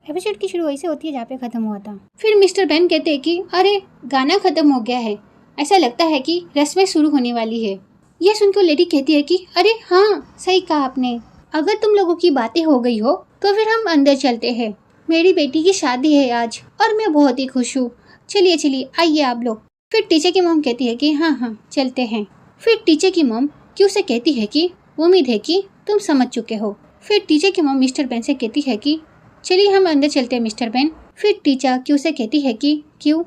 Episode की शुरू वैसे होती है जहाँ पे खत्म हुआ था। फिर मिस्टर बेन कहते हैं कि अरे गाना खत्म हो गया है, ऐसा लगता है कि रस्में शुरू होने वाली है। यह सुनकर लेडी कहती है कि अरे हाँ सही कहा आपने, अगर तुम लोगों की बातें हो गई हो तो फिर हम अंदर चलते हैं। मेरी बेटी की शादी है आज और मैं बहुत ही खुश हूँ। चलिए चलिए आइए आप लोग। फिर टीचर की मॉम कहती है कि हाँ चलते हैं। फिर टीचर की मॉम क्यू से कहती है कि उम्मीद है कि तुम समझ चुके हो। फिर टीचर की मॉम मिस्टर बेन से कहती है कि चलिए हम अंदर चलते हैं मिस्टर बेन। फिर टीचर क्यू से कहती है कि क्यू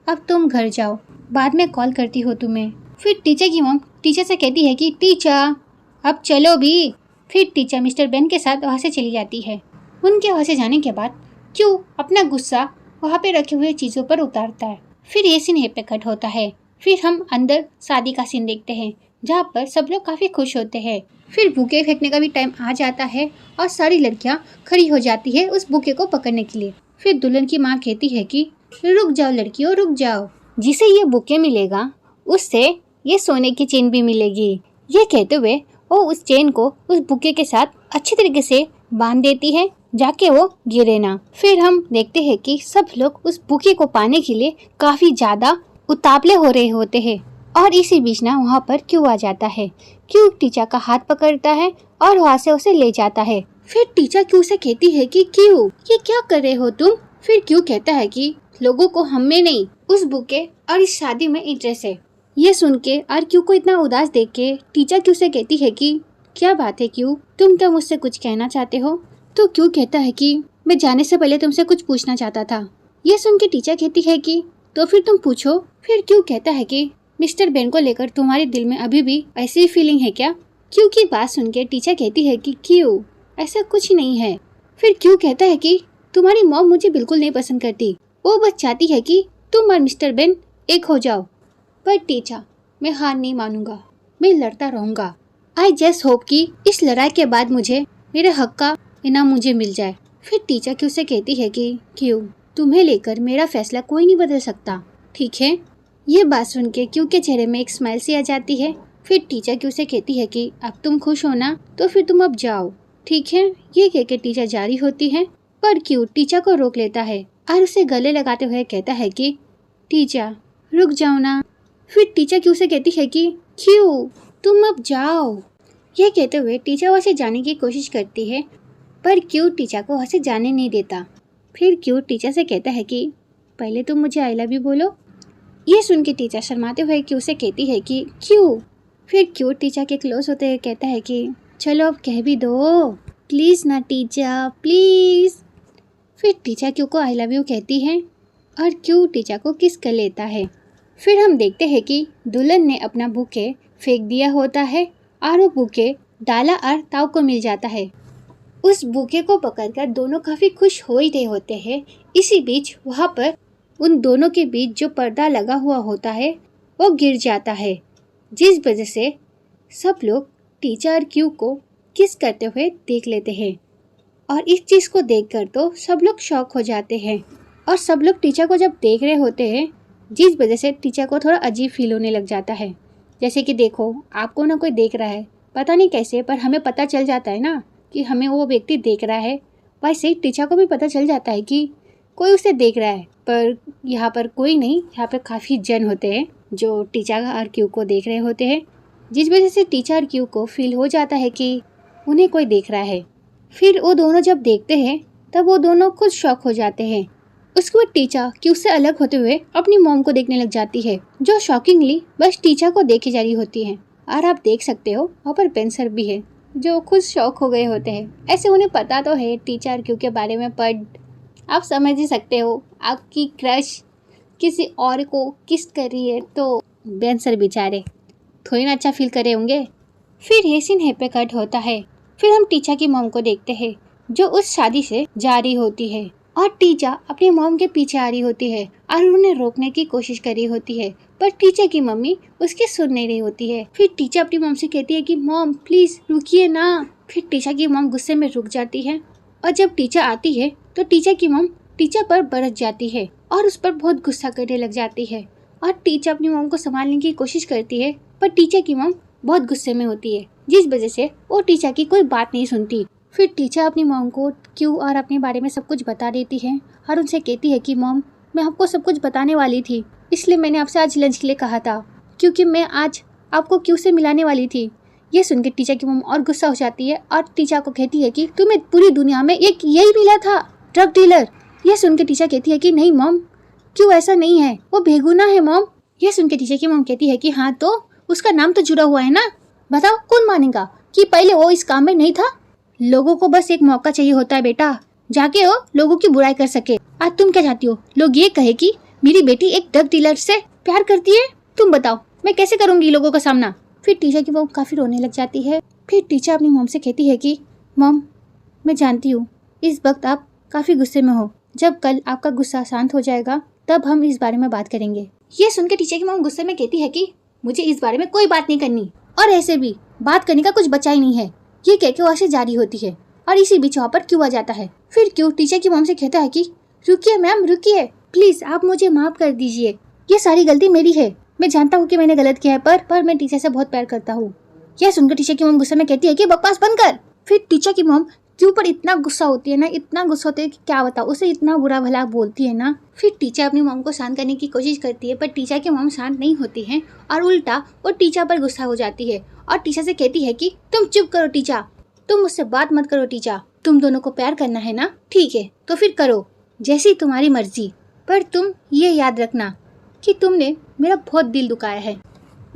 अब तुम घर जाओ, बाद में कॉल करती हो तुम्हें। फिर टीचर की मॉम टीचर से कहती है कि टीचर अब चलो भी। फिर टीचर मिस्टर बेन के साथ वहाँ से चली जाती है। उनके वहाँ से जाने के बाद क्यू अपना गुस्सा वहाँ पे रखे हुए चीज़ों पर उतारता है। फिर ये सीन पे कट होता है। फिर हम अंदर शादी का सीन देखते हैं जहाँ पर सब लोग काफ़ी खुश होते हैं। फिर बुके फेंकने का भी टाइम आ जाता है और सारी लड़कियाँ खड़ी हो जाती है उस बुके को पकड़ने के लिए। फिर दुल्हन की माँ कहती है कि रुक जाओ लड़कियों रुक जाओ, जिसे ये बुके मिलेगा उससे ये सोने की चेन भी मिलेगी। ये कहते हुए वो उस चेन को उस बुके के साथ अच्छी तरीके से बांध देती है जाके वो गिरे ना। फिर हम देखते हैं कि सब लोग उस बुके को पाने के लिए काफी ज्यादा उतावले हो रहे होते हैं और इसी बीच ना वहाँ पर क्यू आ जाता है। क्यू टीचर का हाथ पकड़ता है और वहाँ से उसे ले जाता है। फिर टीचर क्यू से कहती है कि क्यू ये क्या कर रहे हो तुम। फिर क्यू कहता है कि लोगों को हम में नहीं उस बुके और इस शादी में इंटरेस्ट है। ये सुन के और क्यू को इतना उदास देख के टीचर क्यू से कहती है कि क्या बात है क्यू, तुम क्या मुझसे कुछ कहना चाहते हो। तो क्यू कहता है कि मैं जाने से पहले तुमसे कुछ पूछना चाहता था। ये सुन के टीचर कहती है कि तो फिर तुम पूछो। फिर क्यू कहता है कि मिस्टर बेन को लेकर तुम्हारे दिल में अभी भी ऐसी ही फीलिंग है क्या। क्यू की बात सुन के टीचर कहती है कि क्यू ऐसा कुछ नहीं है। फिर क्यू कहता है कि तुम्हारी मॉम मुझे बिल्कुल नहीं पसंद करती, वो बस चाहती है कि तुम और मिस्टर बेन एक हो जाओ। पर टीचर मैं हार नहीं मानूंगा, मैं लड़ता रहूंगा। आई जस्ट होप कि इस लड़ाई के बाद मुझे मेरे हक का इनाम मुझे मिल जाए। फिर टीचर क्यू से कहती है कि क्यू तुम्हें लेकर मेरा फैसला कोई नहीं बदल सकता, ठीक है। ये बात सुन के क्यू के चेहरे में एक स्माइल सी आ जाती है। फिर टीचर क्यू से कहती है कि अब तुम खुश हो ना, तो फिर तुम अब जाओ, ठीक है। ये कह के टीचर जारी होती है पर क्यू टीचर को रोक लेता है और उसे गले लगाते हुए कहता है कि टीचर रुक जाओ ना। फिर टीचर क्यू से कहती है कि क्यू तुम अब जाओ। ये कहते हुए टीचर वहाँ से जाने की कोशिश करती है पर क्यू टीचर को वहाँ से जाने नहीं देता। फिर क्यू टीचर से कहता है कि पहले तुम मुझे आई लव यू बोलो। ये सुन के टीचर शर्माते हुए क्यू से कहती है कि क्यू। फिर क्यू टीचर के क्लोज होते हुए कहता है कि चलो अब कह भी दो प्लीज़ ना टीचर प्लीज़। फिर टीचर क्यू को आई लव यू कहती है और क्यू टीचर को किस कर लेता है। फिर हम देखते हैं कि दुल्हन ने अपना बुके फेंक दिया होता है और वो बुके डाला और ताऊ को मिल जाता है। उस बुके को पकड़कर दोनों काफ़ी खुश हो ही रहे होते हैं। इसी बीच वहाँ पर उन दोनों के बीच जो पर्दा लगा हुआ होता है वो गिर जाता है, जिस वजह से सब लोग टीचर और क्यू को किस करते हुए देख लेते हैं। और इस चीज़ को देखकर तो सब लोग शॉक हो जाते हैं और सब लोग टीचर को जब देख रहे होते हैं, जिस वजह से टीचर को थोड़ा अजीब फील होने लग जाता है। जैसे कि देखो आपको ना कोई देख रहा है, पता नहीं कैसे पर हमें पता चल जाता है ना कि हमें वो व्यक्ति देख रहा है, वैसे ही टीचर को भी पता चल जाता है कि कोई उसे देख रहा है। पर यहाँ पर कोई नहीं, यहाँ पर काफ़ी जन होते हैं जो टीचर और क्यू को देख रहे होते हैं, जिस वजह से टीचर और क्यू को फील हो जाता है कि उन्हें कोई देख रहा है। फिर वो दोनों जब देखते हैं तब वो दोनों खुद शॉक हो जाते हैं। उसके बाद टीचर क्यू से अलग होते हुए अपनी मॉम को देखने लग जाती है, जो शॉकिंगली बस टीचर को देखे जा रही होती है। और आप देख सकते हो वहाँ पर बेन सर भी है जो खुद शॉक हो गए होते हैं। ऐसे उन्हें पता तो है टीचर क्यू के बारे में, पर आप समझ ही सकते हो आपकी क्रश किसी और को किस कर रही है तो बेन सर बेचारे थोड़ी ना अच्छा फील करे होंगे। फिर ये सीन पे कट होता है। फिर हम टीचर की मॉम को देखते हैं जो उस शादी से जा रही होती है और टीचर अपनी मॉम के पीछे आ रही होती है और उन्हें रोकने की कोशिश कर रही होती है, पर टीचर की मम्मी उसकी सुन नहीं रही होती है। फिर टीचर अपनी मॉम से कहती है कि मॉम प्लीज रुकिए ना। फिर टीचर की मॉम गुस्से में रुक जाती है और जब टीचर आती है तो टीचर की मॉम टीचर पर बरस जाती है और उस पर बहुत गुस्सा करने लग जाती है और टीचर अपनी मॉम को संभालने की कोशिश करती है, पर टीचर की मॉम बहुत गुस्से में होती है, जिस वजह से वो टीचर की कोई बात नहीं सुनती। फिर टीचर अपनी मॉम को क्यों और अपने बारे में सब कुछ बता देती है और उनसे कहती है कि मॉम, मैं आपको सब कुछ बताने वाली थी, इसलिए मैंने आपसे आज लंच के लिए कहा था, क्योंकि मैं आज आपको क्यों से मिलाने वाली थी। ये सुनकर टीचर की मॉम और गुस्सा हो जाती है और टीचर को कहती है कि तुम्हें पूरी दुनिया में एक यही मिला था, ड्रग डीलर। यह सुनकर टीचर कहती है कि नहीं मॉम, क्यों ऐसा नहीं है, वो बेगुनाह है मॉम। यह सुनकर टीचर की मॉम कहती है कि हाँ तो उसका नाम तो जुड़ा हुआ है ना, बताओ कौन मानेगा कि पहले वो इस काम में नहीं था। लोगों को बस एक मौका चाहिए होता है बेटा, जाके वो लोगों की बुराई कर सके। आज तुम क्या चाहती हो, लोग ये कहे कि मेरी बेटी एक ड्रग डीलर से प्यार करती है? तुम बताओ मैं कैसे करूंगी लोगों का सामना। फिर टीचर की मॉम काफी रोने लग जाती है। फिर टीचर अपनी मॉम से कहती है कि मॉम, मैं जानती हूँ इस वक्त आप काफी गुस्से में हो, जब कल आपका गुस्सा शांत हो जाएगा तब हम इस बारे में बात करेंगे। ये सुनकर टीचर की मॉम गुस्से में कहती है कि मुझे इस बारे में कोई बात नहीं करनी, और ऐसे भी बात करने का कुछ बचा ही नहीं है। ये कहकर वहाँ से जारी होती है और इसी बीच वहाँ पर क्यों आ जाता है। फिर क्यों टीचर की मॉम से कहता है कि रुकिए मैम, रुकिए प्लीज, आप मुझे माफ कर दीजिए, ये सारी गलती मेरी है। मैं जानता हूँ कि मैंने गलत किया है, पर मैं टीचर से बहुत प्यार करता हूँ। यह सुनकर टीचर की मॉम गुस्से में कहती है कि बकवास बंद कर। फिर टीचर की मॉम क्यों पर इतना गुस्सा होती है ना, इतना गुस्सा होती है कि क्या बताओ, उसे इतना बुरा भला बोलती है ना। फिर टीचर अपनी मॉम को शांत करने की कोशिश करती है, पर टीचर की मॉम शांत नहीं होती है और उल्टा वो टीचर पर गुस्सा हो जाती है और टीचर से कहती है कि तुम चुप करो टीचर, तुम मुझसे बात मत करो टीचर, तुम दोनों को प्यार करना है ना, ठीक है तो फिर करो, जैसी तुम्हारी मर्जी, पर तुम ये याद रखना कि तुमने मेरा बहुत दिल दुखाया है।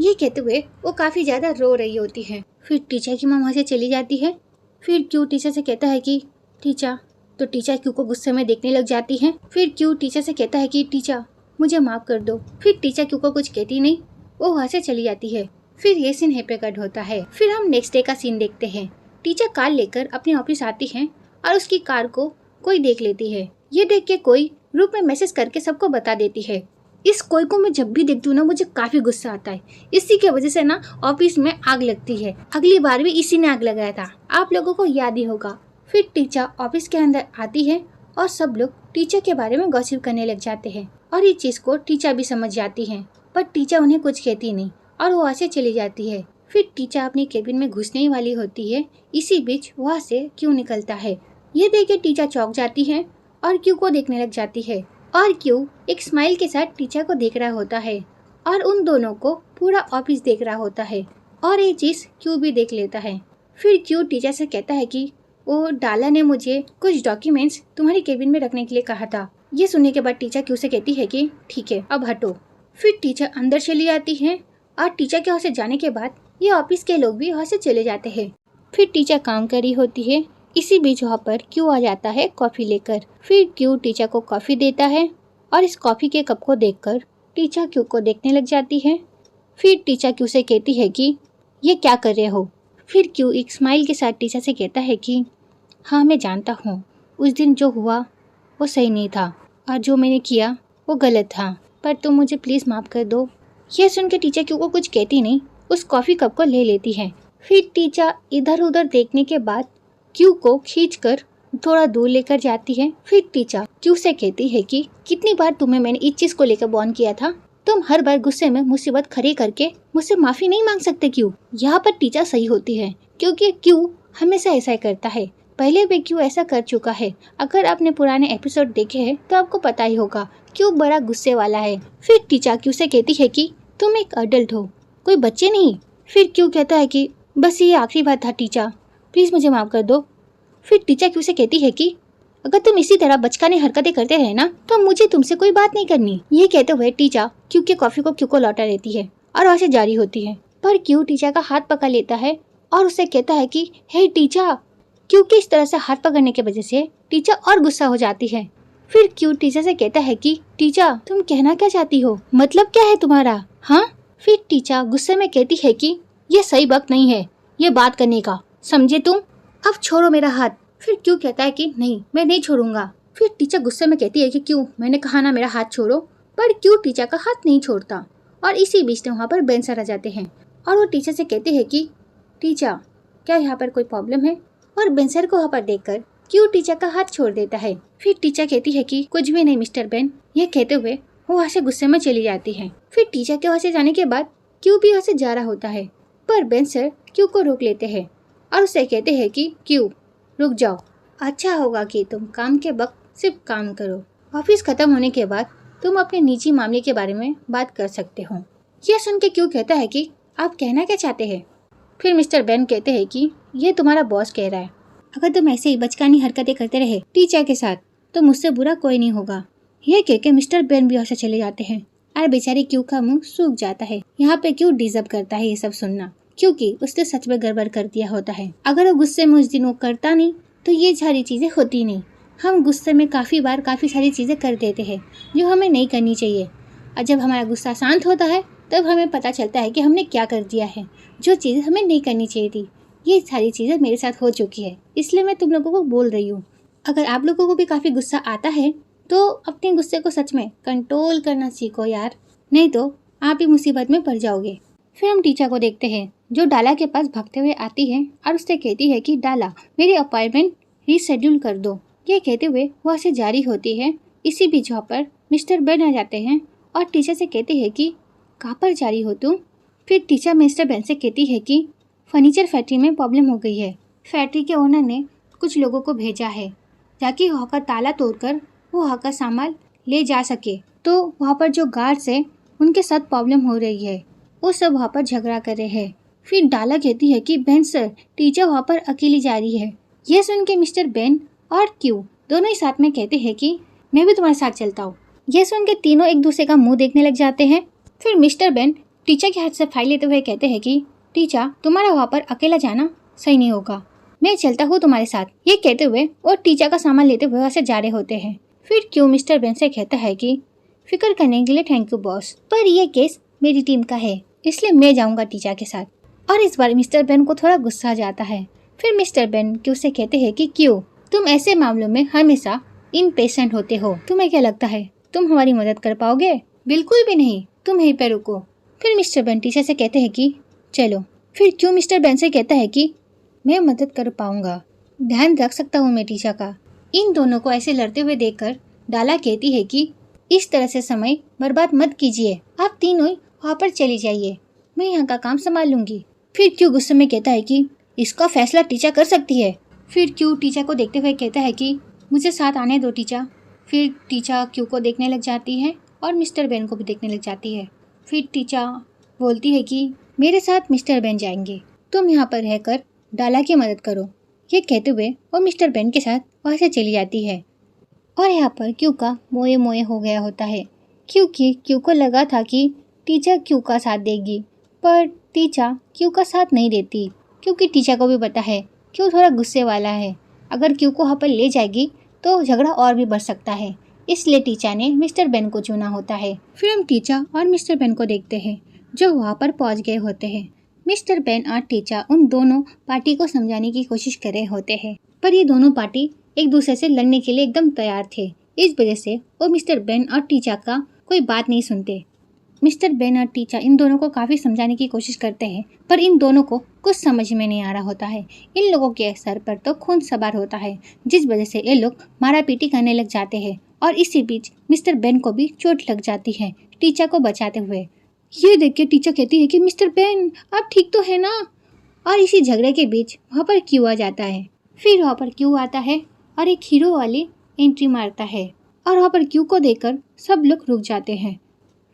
ये कहते हुए वो काफी ज्यादा रो रही होती है। फिर टीचर की मॉम वहाँ से चली जाती है। फिर क्यों टीचर से कहता है कि टीचर, तो टीचर क्यों को गुस्से में देखने लग जाती है। फिर क्यों टीचर से कहता है कि टीचर मुझे माफ कर दो। फिर टीचर क्यों को कुछ कहती नहीं, वो वहाँ से चली जाती है। फिर ये सीन है प्रकट होता है। फिर हम नेक्स्ट डे का सीन देखते हैं। टीचर कार लेकर अपने ऑफिस आती है और उसकी कार को कोई देख लेती है। ये देख के कोई ग्रुप में मैसेज करके सबको बता देती है। इस कोई को मैं जब भी देखती हूँ ना, मुझे काफी गुस्सा आता है। इसी की वजह से ना ऑफिस में आग लगती है। अगली बार भी इसी ने आग लगाया था, आप लोगों को याद ही होगा। फिर टीचर ऑफिस के अंदर आती है और सब लोग टीचर के बारे में गॉसिप करने लग जाते हैं और ये चीज को टीचर भी समझ जाती है, पर टीचर उन्हें कुछ कहती नहीं और वो वहाँ से चली जाती है। फिर टीचर अपनी केबिन में घुसने ही वाली होती है, इसी बीच वहाँ से क्यों निकलता है। ये देख के टीचर चौंक जाती है और क्यों को देखने लग जाती है और क्यों एक स्माइल के साथ टीचर को देख रहा होता है और उन दोनों को पूरा ऑफिस देख रहा होता है और ये चीज क्यों भी देख लेता है। फिर क्यों टीचर से कहता है कि वो डाला ने मुझे कुछ डॉक्यूमेंट्स तुम्हारी केबिन में रखने के लिए कहा था। ये सुनने के बाद टीचर क्यों से कहती है कि ठीक है अब हटो। फिर टीचर अंदर चली आती है और टीचर के वहाँ से जाने के बाद ये ऑफिस के लोग भी वहाँ से चले जाते हैं। फिर टीचर काम कर रही होती है, इसी बीच वहाँ पर क्यों आ जाता है कॉफी लेकर। फिर क्यों टीचर को कॉफी देता है और इस कॉफी के कप को देखकर टीचर क्यों को देखने लग जाती है। फिर टीचर क्यों से कहती है कि ये क्या कर रहे हो। फिर क्यों एक स्माइल के साथ टीचर से कहता है कि हाँ मैं जानता हूँ उस दिन जो हुआ वो सही नहीं था और जो मैंने किया वो गलत था, पर तुम मुझे प्लीज़ माफ़ कर दो। यह सुन के टीचर क्यों को कुछ कहती नहीं, उस कॉफ़ी कप को ले लेती है। फिर टीचर इधर उधर देखने के बाद क्यू को खींचकर थोड़ा दूर लेकर जाती है। फिर टीचर क्यू से कहती है कि कितनी बार तुम्हें मैंने इस चीज को लेकर वार्न किया था, तुम हर बार गुस्से में मुसीबत खड़ी करके मुझसे माफी नहीं मांग सकते क्यों। यहाँ पर टीचर सही होती है क्योंकि क्यू हमेशा ऐसा ही करता है, पहले भी क्यू ऐसा कर चुका है। अगर आपने पुराने एपिसोड देखे हैं तो आपको पता ही होगा क्यू बड़ा गुस्से वाला है। फिर टीचर क्यू से कहती है कि तुम एक अडल्ट हो, कोई बच्चे नहीं। फिर क्यू कहता है कि बस ये आखिरी बात था टीचर, प्लीज मुझे माफ कर दो। फिर टीचर क्यू से कहती है कि अगर तुम इसी तरह बचकाने हरकतें करते रहे ना तो मुझे तुमसे कोई बात नहीं करनी। ये कहते हुए टीचर क्यू के कॉफी को क्यू को लौटा देती है और वहाँ से जारी होती है। पर क्यू टीचर का हाथ पकड़ लेता है और उसे कहता है कि हे टीचर। क्योंकि इस तरह से हाथ पकड़ने की वजह से टीचर और गुस्सा हो जाती है। फिर क्यू टीचर से कहता है कि टीचर तुम कहना क्या चाहती हो, मतलब क्या है तुम्हारा। हाँ। फिर टीचर गुस्से में कहती है कि ये सही वक्त नहीं है ये बात करने का, समझे तुम, अब छोड़ो मेरा हाथ। फिर क्यू कहता है कि नहीं मैं नहीं छोड़ूंगा। फिर टीचर गुस्से में कहती है कि क्यों, मैंने कहा ना मेरा हाथ छोड़ो। पर क्यू टीचर का हाथ नहीं छोड़ता और इसी बीच में वहाँ पर बेंसर आ जाते हैं और वो टीचर से कहते हैं कि टीचर क्या यहाँ पर कोई प्रॉब्लम है। और बेंसर को वहाँ पर देखकर क्यू टीचर का हाथ छोड़ देता है। फिर टीचर कहती है कि कुछ भी नहीं मिस्टर बेन। यह कहते हुए वो वहाँ से गुस्से में चली जाती है। फिर टीचर के वहाँ से जाने के बाद क्यू भी वहाँ से जा रहा होता है, पर बेंसर क्यू को रोक लेते हैं और उससे कहते हैं कि क्यू रुक जाओ, अच्छा होगा कि तुम काम के वक्त सिर्फ काम करो। ऑफिस खत्म होने के बाद तुम अपने निजी मामले के बारे में बात कर सकते हो। यह सुन के क्यू कहता है कि आप कहना क्या चाहते हैं? फिर मिस्टर बेन कहते हैं कि ये तुम्हारा बॉस कह रहा है, अगर तुम ऐसे ही बचकानी हरकतें करते रहे टीचर के साथ तो मुझसे बुरा कोई नहीं होगा। यह कह के मिस्टर बेन भी वहाँ से चले जाते हैं और बेचारी क्यू का मुंह सूख जाता है। यहाँ पे क्यू डिजर्व करता है ये सब सुनना, क्योंकि उसने सच में गड़बड़ कर दिया होता है। अगर वो गुस्से में उस दिन वो करता नहीं तो ये सारी चीजें होती नहीं। हम गुस्से में काफी बार काफी सारी चीजें कर देते हैं जो हमें नहीं करनी चाहिए, और जब हमारा गुस्सा शांत होता है तब हमें पता चलता है कि हमने क्या कर दिया है, जो चीजें हमें नहीं करनी चाहिए थी। ये सारी चीजें मेरे साथ हो चुकी है, इसलिए मैं तुम लोगों को बोल रही हूँ। अगर आप लोगों को भी काफी गुस्सा आता है तो अपने गुस्से को सच में कंट्रोल करना सीखो यार, नहीं तो आप भी मुसीबत में पड़ जाओगे। फिर हम टीचर को देखते हैं जो डाला के पास भागते हुए आती है और उससे कहती है कि डाला, मेरी अपॉइंटमेंट रीशेड्यूल कर दो। ये कहते हुए वह से जारी होती है। इसी बीच वहाँ पर मिस्टर बेन आ जाते हैं और टीचर से कहते हैं कि कहाँ पर जा रही हो तुम? फिर टीचर मिस्टर बेन से कहती है कि फर्नीचर फैक्ट्री में प्रॉब्लम हो गई है। फैक्ट्री के ओनर ने कुछ लोगों को भेजा है ताकि वहाँ का ताला तोड़कर वो वहाँ का सामान ले जा सके। तो वहाँ पर जो गार्ड्स है उनके साथ प्रॉब्लम हो रही है, वो सब वहाँ पर झगड़ा कर रहे हैं। फिर डाला कहती है कि बेन सर, टीचर वहाँ पर अकेली जा रही है। यह सुन के मिस्टर बेन और क्यू दोनों ही साथ में कहते हैं कि मैं भी तुम्हारे साथ चलता हूँ। यह सुन के तीनों एक दूसरे का मुंह देखने लग जाते हैं। फिर मिस्टर बेन टीचर के हाथ से फाइल लेते हुए कहते हैं कि टीचर, तुम्हारा वहाँ पर अकेला जाना सही नहीं होगा, मैं चलता हूँ तुम्हारे साथ। ये कहते हुए वो टीचर का सामान लेते हुए वहाँ से जा रहे होते हैं। फिर क्यू मिस्टर बेन से कहता है कि फिक्र करने के लिए थैंक यू बॉस, पर यह केस मेरी टीम का है इसलिए मैं जाऊंगा टीचर के साथ। और इस बार मिस्टर बेन को थोड़ा गुस्सा आ जाता है। फिर मिस्टर बेन क्यू से कहते हैं कि क्यू, तुम ऐसे मामलों में हमेशा इम्पेशेंट होते हो, तुम्हें क्या लगता है तुम हमारी मदद कर पाओगे? बिल्कुल भी नहीं, तुम यहीं पे रुको। फिर मिस्टर बेन टीचर से कहते हैं कि चलो। फिर क्यू मिस्टर बेन से कहता है कि मैं मदद कर पाऊंगा, ध्यान रख सकता हूँ मैं टीचर का। इन दोनों को ऐसे लड़ते हुए देखकर डाला कहती है कि इस तरह से समय बर्बाद मत कीजिए, आप तीनों वहाँ पर चली जाइए, मैं यहाँ का काम संभाल लूंगी। फिर क्यू गुस्से में कहता है कि इसका फैसला टीचर कर सकती है। फिर क्यू टीचर को देखते हुए कहता है कि मुझे साथ आने दो टीचर। फिर टीचर क्यू को देखने लग जाती है और मिस्टर बेन को भी देखने लग जाती है। फिर टीचर बोलती है कि मेरे साथ मिस्टर बेन जाएंगे, तुम यहाँ पर रहकर डाला की मदद करो। ये कहते हुए वो मिस्टर बेन के साथ वहाँ से चली जाती है। और यहाँ पर क्यू का मोए मोए हो गया होता है, क्योंकि क्यू को लगा था कि टीचर क्यू का साथ देगी, पर टीचर क्यू का साथ नहीं देती, क्योंकि टीचर को भी पता है क्यू थोड़ा गुस्से वाला है। अगर क्यू को वहाँ पर ले जाएगी तो झगड़ा और भी बढ़ सकता है, इसलिए टीचर ने मिस्टर बेन को चुना होता है। फिर हम टीचर और मिस्टर बेन को देखते हैं जो वहाँ पर पहुँच गए होते हैं। मिस्टर बेन और टीचर उन दोनों पार्टी को समझाने की कोशिश कर रहे होते हैं, पर ये दोनों पार्टी एक दूसरे से लड़ने के लिए एकदम तैयार थे। इस वजह से वो मिस्टर बेन और टीचर का कोई बात नहीं सुनते। मिस्टर बेन और टीचर इन दोनों को काफ़ी समझाने की कोशिश करते हैं, पर इन दोनों को कुछ समझ में नहीं आ रहा होता है। इन लोगों के सर पर तो खून सवार होता है, जिस वजह से ये लोग मारा पीटी करने लग जाते हैं। और इसी बीच मिस्टर बेन को भी चोट लग जाती है टीचर को बचाते हुए। ये देख के टीचर कहती है कि मिस्टर बेन, आप ठीक तो है ना? और इसी झगड़े के बीच वहाँ पर क्यू आ जाता है। फिर वहाँ पर क्यू आता है और एक हीरो वाली एंट्री मारता है, और वहाँ पर क्यू को देखकर सब लोग रुक जाते हैं।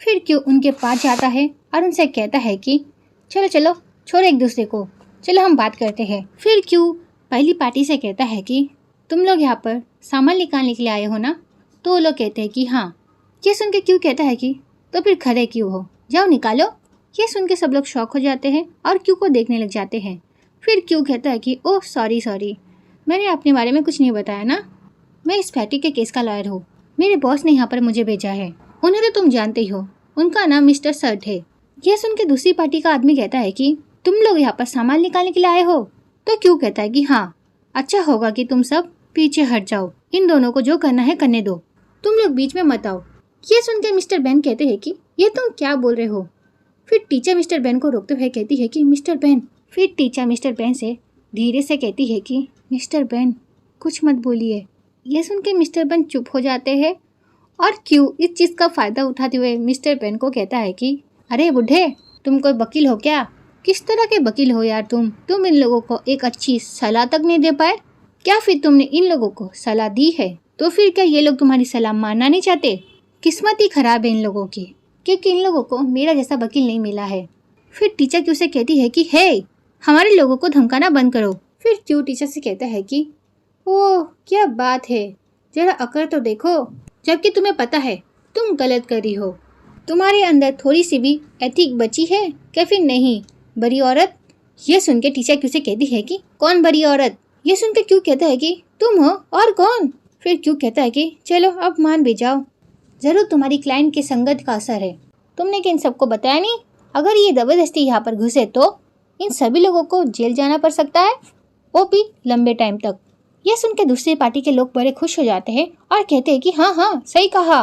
फिर क्यू उनके पास जाता है और उनसे कहता है कि चलो चलो छोड़ो एक दूसरे को, चलो हम बात करते हैं। फिर क्यू पहली पार्टी से कहता है कि तुम लोग यहाँ पर सामान निकालने के लिए आए हो ना? तो वो लोग कहते हैं कि हाँ। ये सुन के क्यू कहता है कि तो फिर खड़े क्यों हो, जाओ निकालो। ये सुन के सब लोग शॉक हो जाते हैं और क्यू को देखने लग जाते हैं। फिर क्यू कहता है कि ओह सॉरी, मैंने अपने बारे में कुछ नहीं बताया ना, मैं इस फैक्ट्री के केस का लॉयर हूँ, मेरे बॉस ने यहाँ पर मुझे भेजा है, उन्हें तो तुम जानते ही हो, उनका नाम मिस्टर सर्ट है। यह सुन के दूसरी पार्टी का आदमी कहता है कि तुम लोग यहाँ पर सामान निकालने के लिए आए हो? तो क्यू कहता है कि हाँ, अच्छा होगा कि तुम सब पीछे हट जाओ, इन दोनों को जो करना है करने दो, तुम लोग बीच में मत आओ। ये सुन के मिस्टर बेन कहते हैं कि ये तुम क्या बोल रहे हो? फिर टीचर मिस्टर बेन को रोकते हुए कहती है कि मिस्टर बेन। फिर टीचर मिस्टर बेन से धीरे से कहती है कि मिस्टर बेन कुछ मत बोलिए। यह सुन के मिस्टर बेन चुप हो जाते हैं और क्यू इस चीज़ का फ़ायदा उठाते हुए मिस्टर बेन को कहता है कि अरे बुढ़े, तुम कोई वकील हो क्या? किस तरह के वकील हो यार तुम इन लोगों को एक अच्छी सलाह तक नहीं दे पाए। क्या फिर तुमने इन लोगों को सलाह दी है? तो फिर क्या ये लोग तुम्हारी सलाह मानना नहीं चाहते? किस्मत ही खराब है इन लोगों की, क्योंकि इन लोगों को मेरा जैसा वकील नहीं मिला है। फिर टीचर क्यू से कहती है कि हे, हमारे लोगों को धमकाना बंद करो। फिर क्यू टीचर से कहता है कि ओह क्या बात है, जरा अकड़ तो देखो, जबकि तुम्हें पता है तुम गलत कर रही हो। तुम्हारे अंदर थोड़ी सी भी एथिक बची है क्या फिर नहीं? बड़ी औरत। ये सुन के टीचर क्यू से कहती है कि कौन बड़ी औरत? ये सुन के क्यू कहता है कि तुम हो, और कौन? फिर क्यू कहता है कि चलो अब मान भी जाओ, जरूर तुम्हारी क्लाइंट की संगत का असर है। तुमने क्या इन सबको बताया नहीं? अगर ये जबरदस्ती यहाँ पर घुसे तो इन सभी लोगों को जेल जाना पड़ सकता है, वो भी लंबे टाइम तक। यह सुन के दूसरी पार्टी के लोग बड़े खुश हो जाते हैं और कहते हैं कि हाँ हाँ सही कहा।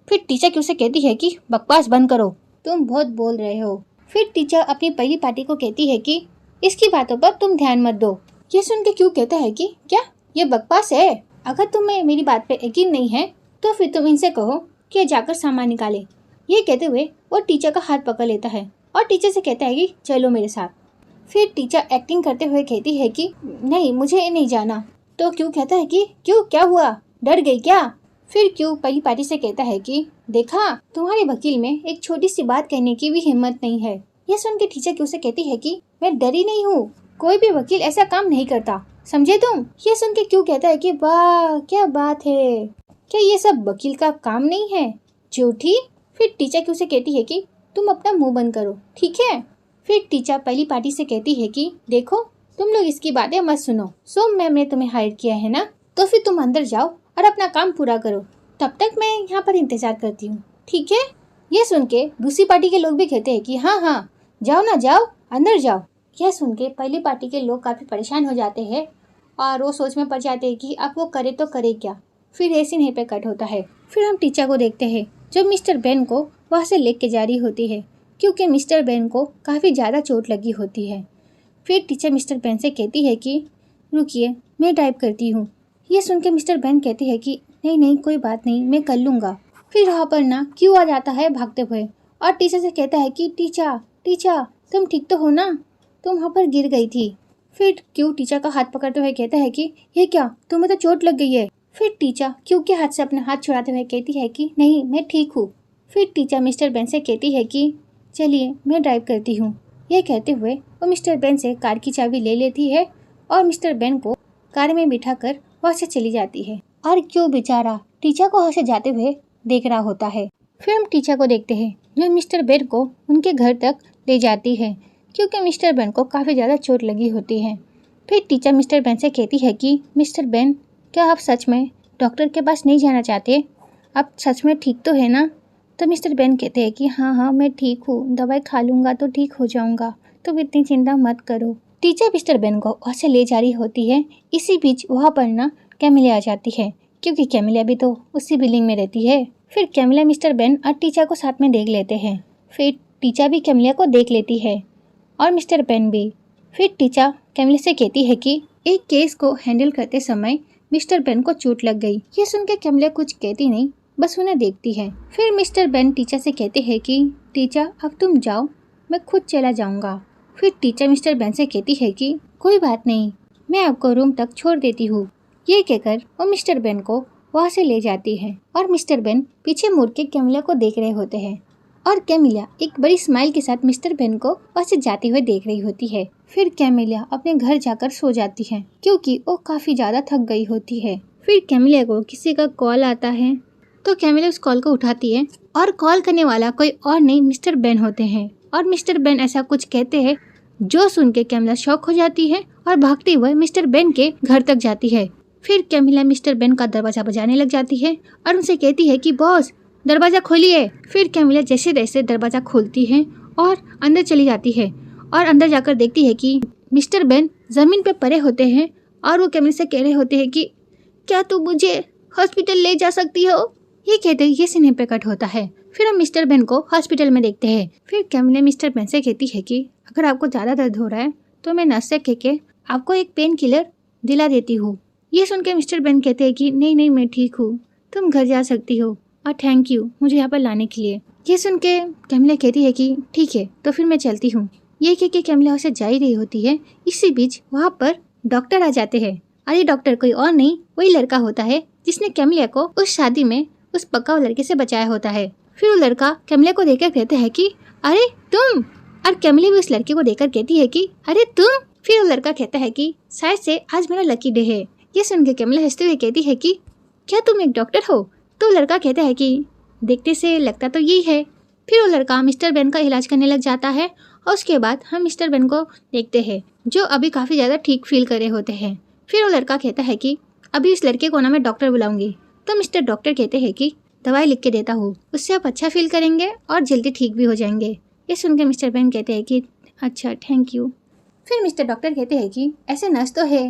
फिर टीचर क्यू से कहती है कि बकवास बंद करो, तुम बहुत बोल रहे हो। फिर टीचर अपनी पहली पार्टी को कहती है कि इसकी बातों पर तुम ध्यान मत दो। ये सुन के क्यू कहता है कि क्या ये बकवास है? अगर तुम्हें मेरी बात पे यकीन नहीं है तो फिर तुम इनसे कहो कि जाकर सामान निकाले। ये कहते हुए वो टीचर का हाथ पकड़ लेता है और टीचर से कहता है कि चलो मेरे साथ। फिर टीचर एक्टिंग करते हुए कहती है कि नहीं, मुझे नहीं जाना। तो क्यू कहता है कि क्यों, क्या हुआ, डर गई क्या? फिर क्यू पहली पार्टी से कहता है कि देखा, तुम्हारे वकील में एक छोटी सी बात कहने की भी हिम्मत नहीं है। यह सुन के टीचर क्यू से कहती है कि मैं डरी नहीं हूँ, कोई भी वकील ऐसा काम नहीं करता, समझे तुम? यह सुन के क्यू कहता है कि वाह क्या बात है, क्या ये सब वकील का काम नहीं है, झूठी। फिर टीचर क्यू से कहती है कि तुम अपना मुंह बंद करो, ठीक है? फिर टीचर पहली पार्टी से कहती है कि देखो, तुम लोग इसकी बातें मत सुनो, सोम मैम ने तुम्हें हायर किया है ना, तो फिर तुम अंदर जाओ और अपना काम पूरा करो, तब तक मैं यहाँ पर इंतजार करती हूँ, ठीक है? यह सुन के दूसरी पार्टी के लोग भी कहते हैं कि हाँ हाँ जाओ ना, जाओ अंदर जाओ। यह सुन के पहली पार्टी के लोग काफी परेशान हो जाते हैं और वो सोच में पड़ जाते हैं कि अब वो करे तो करे क्या। फिर ऐसे यहीं पे कट होता है। फिर हम टीचर को देखते हैं जो मिस्टर बेन को वहाँ से लेके जा रही होती है, क्योंकि मिस्टर बेन को काफ़ी ज़्यादा चोट लगी होती है। फिर टीचर मिस्टर बेन से कहती है कि रुकिए, मैं ड्राइव करती हूँ। ये सुन के मिस्टर बेन कहते हैं कि नहीं नहीं कोई बात नहीं, मैं कर लूँगा। फिर वहाँ पर ना क्यों आ जाता है भागते हुए और टीचर से कहता है कि टीचर टीचर तुम ठीक तो हो ना, तुम वहाँ पर गिर गई थी। फिर क्यों टीचर का हाथ पकड़ते हुए कहता है कि ये क्या, तुम्हें तो चोट लग गई है। फिर टीचर क्यों के हाथ से अपना हाथ छुड़ाते हुए कहती है कि नहीं मैं ठीक हूँ। फिर टीचर मिस्टर बेन से कहती है कि चलिए मैं ड्राइव करती हूँ। यह कहते हुए वो मिस्टर बेन से कार की चाबी ले लेती है और मिस्टर बेन को कार में बिठाकर वहाँ से चली जाती है। और क्यों बेचारा टीचर को वहाँ से जाते हुए देख रहा होता है। फिर हम टीचर को देखते हैं जो मिस्टर बेन को उनके घर तक ले जाती है, क्योंकि मिस्टर बेन को काफ़ी ज़्यादा चोट लगी होती है। फिर टीचर मिस्टर बेन से कहती है कि मिस्टर बेन, क्या आप सच में डॉक्टर के पास नहीं जाना चाहते? आप सच में ठीक तो है ना? तो मिस्टर बेन कहते हैं कि हाँ हाँ मैं ठीक हूँ, दवाई खा लूँगा तो ठीक हो जाऊँगा, तुम इतनी चिंता मत करो। टीचर मिस्टर बेन को वहाँ से ले जा रही होती है। इसी बीच वहाँ पर ना कैमिलिया आ जाती है, क्योंकि कैमिलिया भी तो उसी बिल्डिंग में रहती है। फिर कैमिलिया मिस्टर बेन और टीचर को साथ में देख लेते हैं। फिर टीचर भी कैमिलिया को देख लेती है और मिस्टर बेन भी। फिर टीचर कैमिलिया से कहती है कि एक केस को हैंडल करते समय मिस्टर बेन को चोट लग गई। ये सुन के कैमिलिया कुछ कहती नहीं, बस उन्हें देखती है। फिर मिस्टर बेन टीचर से कहते हैं कि टीचर अब तुम जाओ, मैं खुद चला जाऊंगा। फिर टीचर मिस्टर बेन से कहती है कि कोई बात नहीं, मैं आपको रूम तक छोड़ देती हूँ। ये कहकर वो मिस्टर बेन को वहाँ से ले जाती है और मिस्टर बेन पीछे मुड़ के कैमिलिया को देख रहे होते हैं और कैमिलिया एक बड़ी स्माइल के साथ मिस्टर बेन को वहाँ से जाते हुए देख रही होती है। फिर कैमिलिया अपने घर जाकर सो जाती है, क्योंकि वो काफ़ी ज़्यादा थक गई होती है। फिर कैमिलिया को किसी का कॉल आता है, तो कैमिलिया उस कॉल को उठाती है और कॉल करने वाला कोई और नहीं मिस्टर बेन होते हैं। और मिस्टर बेन ऐसा कुछ कहते हैं जो सुन के कैमिलिया शॉक हो जाती है और भागते हुए मिस्टर बेन के घर तक जाती है। फिर कैमिलिया मिस्टर बेन का दरवाजा बजाने लग जाती है और उनसे कहती है कि बॉस दरवाज़ा खोलिए। फिर कैमिलिया जैसे तैसे दरवाज़ा खोलती है और अंदर चली जाती है और अंदर जाकर देखती है कि मिस्टर बेन ज़मीन पे पड़े होते हैं और वो कैमिलिया से कह रहे होते हैं कि क्या तुम मुझे हॉस्पिटल ले जा सकती हो? ये कहते ये सीने पे कट होता है। फिर हम मिस्टर बेन को हॉस्पिटल में देखते हैं। फिर कैमिलिया मिस्टर बेन से कहती है कि अगर आपको ज़्यादा दर्द हो रहा है तो मैं नर्स से कह के आपको एक पेन किलर दिला देती हूँ। ये सुन के मिस्टर बेन कहते हैं कि नहीं नहीं मैं ठीक हूँ, तुम घर जा सकती हो और थैंक यू मुझे यहाँ पर लाने के लिए। ये सुन के कैमिलिया कहती है कि ठीक है तो फिर मैं चलती हूँ। ये कह के कैमिलिया उसे जा ही रही होती है। इसी बीच वहाँ पर डॉक्टर आ जाते हैं अरे डॉक्टर कोई और नहीं, वही लड़का होता है जिसने कैमिलिया को उस शादी में उस पक्का लड़के से बचाया होता है। फिर वो लड़का कैमिलिया को देखकर कहते हैं कि अरे तुम, और कैमिलिया भी उस लड़के को देखकर कहती है कि अरे तुम। फिर वो लड़का कहता है कि शायद से आज मेरा लकी डे है। ये सुन के कैमिलिया हंसते हुए कहती है कि क्या तुम एक डॉक्टर हो? तो लड़का कहता है कि देखते से लगता तो यही है। फिर वो लड़का मिस्टर बेन का इलाज करने लग जाता है और उसके बाद हम मिस्टर बेन को देखते हैं जो अभी काफ़ी ज़्यादा ठीक फील कर रहे होते हैं। फिर वो लड़का कहता है कि अभी इस लड़के को ना मैं डॉक्टर बुलाऊंगी। तो मिस्टर डॉक्टर कहते हैं कि दवाई लिख के देता हूँ, उससे आप अच्छा फील करेंगे और जल्दी ठीक भी हो जाएंगे। ये सुन के मिस्टर बेन कहते हैं कि अच्छा थैंक यू। फिर मिस्टर डॉक्टर कहते हैं कि ऐसे नर्स तो है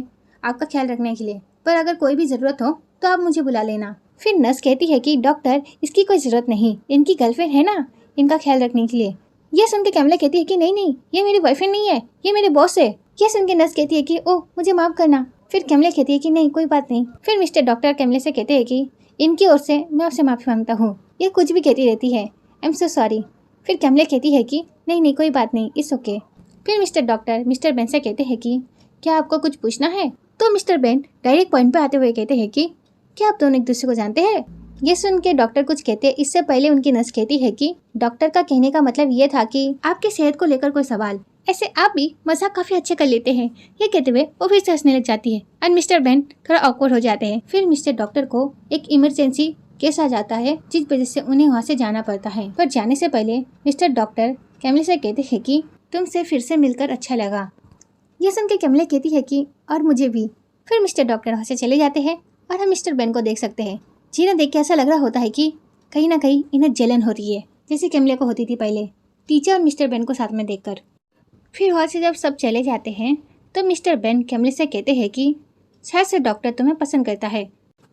आपका ख्याल रखने के लिए, पर अगर कोई भी ज़रूरत हो तो आप मुझे बुला लेना। फिर नर्स कहती है कि डॉक्टर इसकी कोई ज़रूरत नहीं, इनकी गर्लफ्रेंड है ना इनका ख्याल रखने के लिए। यह सुन के कैमिलिया कहती है कि नहीं नहीं, ये मेरी बॉयफ्रेंड नहीं है, ये मेरे बॉस है। यह सुन के नर्स कहती है कि ओह मुझे माफ़ करना। फिर कैमिलिया कहती है कि नहीं कोई बात नहीं। फिर मिस्टर डॉक्टर कैमिलिया से कहते हैं कि इनकी ओर से मैं आपसे माफ़ी मांगता हूँ, ये कुछ भी कहती रहती है, आई एम सो सॉरी। फिर कैमिलिया कहती है कि नहीं नहीं कोई बात नहीं, इट्स ओके। फिर मिस्टर डॉक्टर मिस्टर बेन से कहते हैं कि क्या आपको कुछ पूछना है? तो मिस्टर बेन डायरेक्ट पॉइंट पे आते हुए कहते हैं कि क्या आप दोनों एक दूसरे को जानते हैं? ये सुन के डॉक्टर कुछ कहते हैं। इससे पहले उनकी नर्स कहती है कि डॉक्टर का कहने का मतलब ये था कि आपकी सेहत को लेकर कोई सवाल। ऐसे आप भी मजाक काफी अच्छे कर लेते हैं। ये कहते हुए वो फिर से हंसने लग जाती है और मिस्टर बेन थोड़ा ऑकवर्ड हो जाते हैं। फिर मिस्टर डॉक्टर को एक इमरजेंसी केस आ जाता है जिस वजह से उन्हें वहाँ से जाना पड़ता है। पर जाने से पहले मिस्टर डॉक्टर कैमिलिया से कहते हैं कि तुमसे फिर से मिलकर अच्छा लगा। ये सुन के कैमिलिया कहती है कि और मुझे भी। फिर मिस्टर डॉक्टर वहाँ से चले जाते हैं और हम मिस्टर बेन को देख सकते हैं जिन्हें देख के ऐसा लग रहा होता है कि कहीं ना कहीं इन्हें जलन हो रही है, जैसे कैमिलिया को होती थी पहले टीचर और मिस्टर बेन को साथ में देखकर। फिर वहाँ से जब सब चले जाते हैं तो मिस्टर बेन कैमिलिया से कहते हैं कि शायद से डॉक्टर तुम्हें पसंद करता है।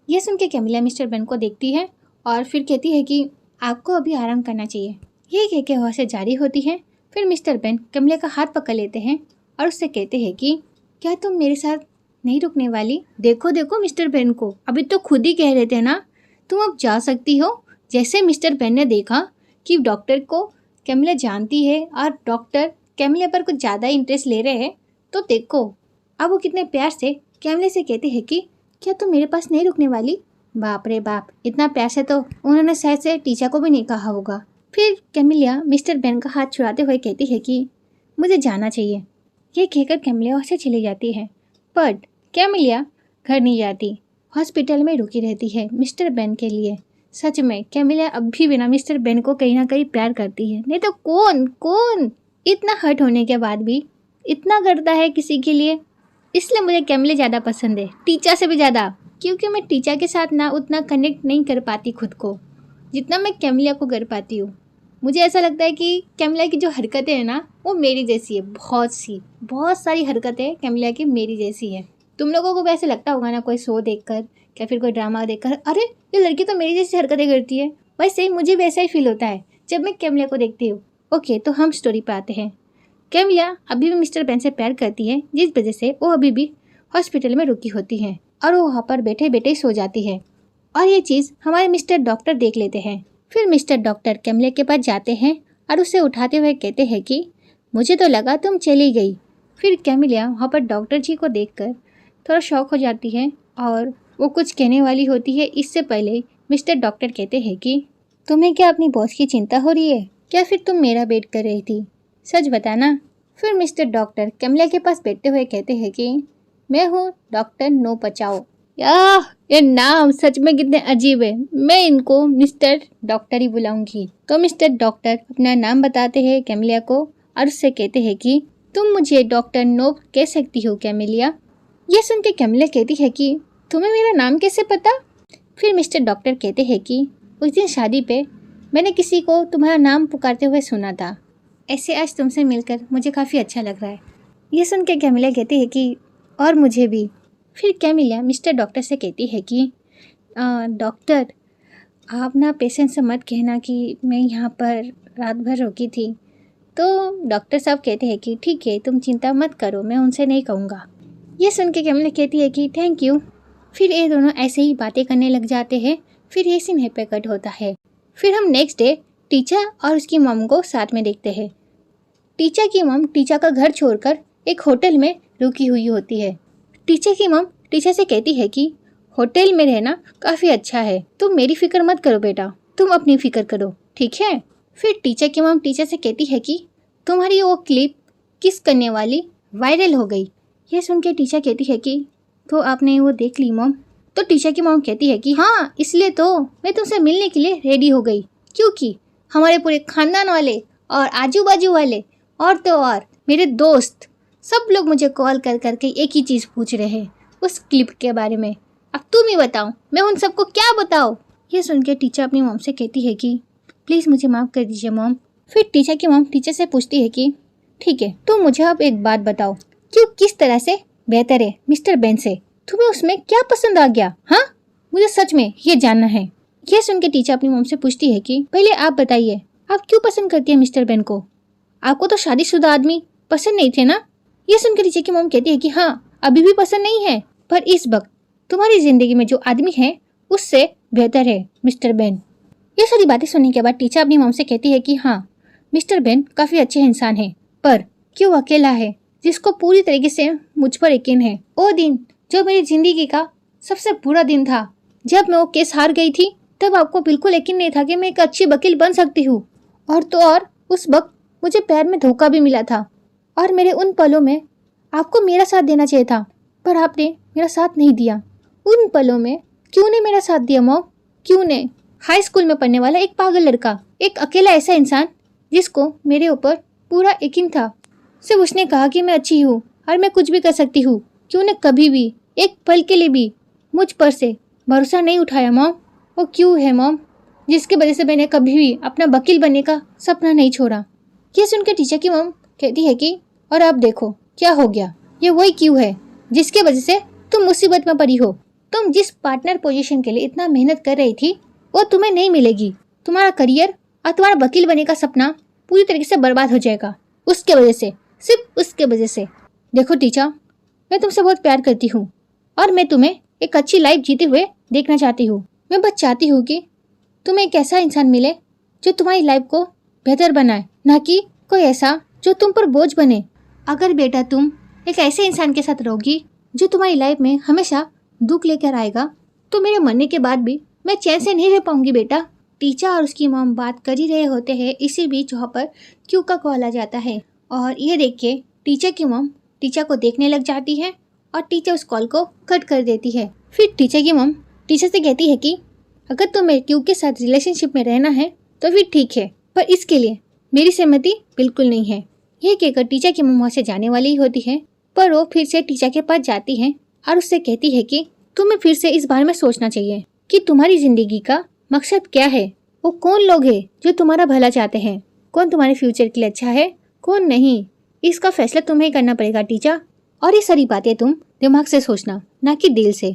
यह सुन के कैमिलिया मिस्टर बेन को देखती है और फिर कहती है कि आपको अभी आराम करना चाहिए। यही कह के वहाँ से जारी होती है। फिर मिस्टर बेन कैमिलिया का हाथ पकड़ लेते हैं और उससे कहते हैं कि क्या तुम मेरे साथ नहीं रुकने वाली? देखो देखो मिस्टर बेन को अभी तो खुद ही कह रहे थे ना तुम अब जा सकती हो। जैसे मिस्टर बेन ने देखा कि डॉक्टर को कैमिलिया जानती है और डॉक्टर कैमिलिया पर कुछ ज़्यादा इंटरेस्ट ले रहे हैं, तो देखो अब वो कितने प्यार से कैमिलिया से कहते हैं कि क्या तुम मेरे पास नहीं रुकने वाली? बाप रे बाप, इतना प्यार से तो उन्होंने शायद से टीचर को भी नहीं कहा होगा। फिर कैमिलिया मिस्टर बेन का हाथ छुड़ाते हुए कहती है कि मुझे जाना चाहिए। ये कहकर कैमिलिया वहाँ से चली जाती है। बट कैमिलिया घर नहीं जाती, हॉस्पिटल में रुकी रहती है मिस्टर बेन के लिए। सच में कैमिलिया अब भी बिना मिस्टर बेन को कहीं ना कहीं प्यार करती है, नहीं तो कौन इतना हर्ट होने के बाद भी इतना करता है किसी के लिए। इसलिए मुझे कैमिलिया ज़्यादा पसंद है, टीचा से भी ज़्यादा, क्योंकि मैं टीचा के साथ ना उतना कनेक्ट नहीं कर पाती खुद को जितना मैं कैमिलिया को कर पाती हूँ। मुझे ऐसा लगता है कि कैमिलिया की जो हरकतें हैं ना वो मेरी जैसी है, बहुत सारी हरकतें कैमिलिया की मेरी जैसी है। तुम लोगों को भी ऐसे लगता होगा ना कोई शो देखकर या फिर कोई ड्रामा देखकर, अरे ये लड़की तो मेरी जैसी हरकतें करती है। वैसे ही मुझे वैसा ही फील होता है जब मैं कैमिलिया को देखती हूँ। ओके, तो हम स्टोरी पे आते हैं। कैमिलिया अभी भी मिस्टर बेन से प्यार करती है जिस वजह से वो अभी भी हॉस्पिटल में रुकी होती है और वो वहाँ पर बैठे बैठे सो जाती है। और ये चीज़ हमारे मिस्टर डॉक्टर देख लेते हैं। फिर मिस्टर डॉक्टर कैमिलिया के पास जाते हैं और उसे उठाते हुए कहते हैं कि मुझे तो लगा तुम चली गई। फिर कैमिलिया वहाँ पर डॉक्टर जी को देखकर थोड़ा शॉक हो जाती है और वो कुछ कहने वाली होती है। इससे पहले मिस्टर डॉक्टर कहते हैं कि तुम्हें क्या अपनी बॉस की चिंता हो रही है, क्या फिर तुम मेरा वेट कर रही थी? सच बताना। फिर मिस्टर डॉक्टर कैमिलिया के पास बैठते हुए कहते हैं कि मैं हूँ डॉक्टर नो पचाओ। ये नाम सच में कितने अजीब है, मैं इनको मिस्टर डॉक्टर ही बुलाऊंगी। तो मिस्टर डॉक्टर अपना नाम बताते हैं कैमिलिया को और उससे कहते हैं कि तुम मुझे डॉक्टर नो कह सकती हो कैमिलिया। यह सुन के कैमिलिया कहती है कि तुम्हें मेरा नाम कैसे पता? फिर मिस्टर डॉक्टर कहते हैं कि उस दिन शादी पे मैंने किसी को तुम्हारा नाम पुकारते हुए सुना था, ऐसे आज तुमसे मिलकर मुझे काफ़ी अच्छा लग रहा है। यह सुन के कैमिलिया कहती है कि और मुझे भी। फिर कैमिलिया मिस्टर डॉक्टर से कहती है कि डॉक्टर आप ना पेशेंट से मत कहना कि मैं यहाँ पर रात भर रुकी थी। तो डॉक्टर साहब कहते हैं कि ठीक है तुम चिंता मत करो, मैं उनसे नहीं कहूँगा। ये सुन के कैमिलिया कहती है कि थैंक यू। फिर ये दोनों ऐसे ही बातें करने लग जाते हैं। फिर ये सीन पे कट होता है। फिर हम नेक्स्ट डे टीचर और उसकी मॉम को साथ में देखते हैं। टीचर की मॉम टीचर का घर छोड़कर एक होटल में रुकी हुई होती है। टीचर की मॉम टीचर से कहती है कि होटल में रहना काफ़ी अच्छा है, तुम मेरी फिक्र मत करो बेटा, तुम अपनी फिक्र करो, ठीक है। फिर टीचर की मॉम टीचर से कहती है कि तुम्हारी वो क्लिप किस करने वाली वायरल हो गई। यह सुन के टीचर कहती है कि तो आपने वो देख ली मॉम। तो टीचर की मॉम कहती है कि हाँ, इसलिए तो मैं तुमसे मिलने के लिए रेडी हो गई, क्योंकि हमारे पूरे खानदान वाले और आजू बाजू वाले और तो और मेरे दोस्त सब लोग मुझे कॉल कर करके एक ही चीज़ पूछ रहे हैं, उस क्लिप के बारे में। अब तुम ही बताओ, मैं उन सबको क्या बताऊँ। यह सुन के टीचर अपनी मॉम से कहती है कि प्लीज़ मुझे माफ़ कर दीजिए मॉम। फिर टीचर की मॉम टीचर से पूछती है कि ठीक है, तो मुझे अब एक बात बताओ, क्यों किस तरह से बेहतर है मिस्टर बेन से, तुम्हें उसमें क्या पसंद आ गया? हाँ, मुझे सच में ये जानना है। यह सुन के टीचर अपनी मॉम से पूछती है कि पहले आप बताइए, आप क्यों पसंद करती है मिस्टर बेन को? आपको तो शादीशुदा आदमी पसंद नहीं थे ना? यह सुन के टीचर की मॉम कहती है कि हाँ, अभी भी पसंद नहीं है, पर इस वक्त तुम्हारी जिंदगी में जो आदमी है उससे बेहतर है मिस्टर बेन। ये सारी बातें सुनने के बाद टीचर अपनी मॉम से कहती है कि हाँ, मिस्टर बेन काफ़ी अच्छे इंसान है, पर क्यों अकेला है जिसको पूरी तरीके से मुझ पर यकीन है। वो दिन जो मेरी जिंदगी का सबसे बुरा दिन था, जब मैं वो केस हार गई थी, तब आपको बिल्कुल यकीन नहीं था कि मैं एक अच्छी वकील बन सकती हूँ। और तो और उस वक्त मुझे पैर में धोखा भी मिला था, और मेरे उन पलों में आपको मेरा साथ देना चाहिए था, पर आपने मेरा साथ नहीं दिया। उन पलों में क्यों ने मेरा साथ दिया मॉम? क्यों ने? हाई स्कूल में पढ़ने वाला एक पागल लड़का, एक अकेला ऐसा इंसान जिसको मेरे ऊपर पूरा यकीन था, सिर्फ उसने कहा कि मैं अच्छी हूँ और मैं कुछ भी कर सकती हूँ, क्यों ने कभी भी एक पल के लिए भी मुझ पर से भरोसा नहीं उठाया मॉम? वो क्यों है मॉम, जिसकी वजह से मैंने कभी भी अपना वकील बनने का सपना नहीं छोड़ा। ये सुनकर टीचर की मॉम कहती है कि और अब देखो क्या हो गया, ये वही क्यों है जिसके वजह से तुम मुसीबत में पड़ी हो। तुम जिस पार्टनर पोजीशन के लिए इतना मेहनत कर रही थी वो तुम्हें नहीं मिलेगी। तुम्हारा करियर और तुम्हारा वकील बनने का सपना पूरी तरीके से बर्बाद हो जाएगा उसके वजह से, सिर्फ उसके वजह से। देखो टीचर, मैं तुमसे बहुत प्यार करती हूँ और मैं तुम्हें एक अच्छी लाइफ जीते हुए देखना चाहती हूँ। मैं बस चाहती हूँ कि तुम्हें एक ऐसा इंसान मिले जो तुम्हारी लाइफ को बेहतर बनाए, ना कि कोई ऐसा जो तुम पर बोझ बने। अगर बेटा तुम एक ऐसे इंसान के साथ रहोगी जो तुम्हारी लाइफ में हमेशा दुख लेकर आएगा, तो मेरे मरने के बाद भी मैं चैन से नहीं रह पाऊंगी बेटा। टीचर और उसकी मॉम बात कर ही रहे होते हैं, इसी बीच वहाँ पर क्यू का कॉल आ जाता है और ये देख के टीचर की मॉम टीचर को देखने लग जाती है और टीचर उस कॉल को कट कर देती है। फिर टीचर की मॉम टीचर से कहती है कि अगर तुम्हें क्यू के साथ रिलेशनशिप में रहना है तो फिर ठीक है, पर इसके लिए मेरी सहमति बिल्कुल नहीं है। यह कहकर टीचर की मॉम वहाँ से जाने वाली ही होती है, पर वो फिर से टीचर के पास जाती है और उससे कहती है कि तुम्हें फिर से इस बारे में सोचना चाहिए कि तुम्हारी जिंदगी का मकसद क्या है, वो कौन लोग हैं जो तुम्हारा भला चाहते हैं, कौन तुम्हारे फ्यूचर के लिए अच्छा है, कौन नहीं। इसका फैसला तुम्हें करना पड़ेगा टीचर, और ये सारी बातें तुम दिमाग से सोचना, ना कि दिल से।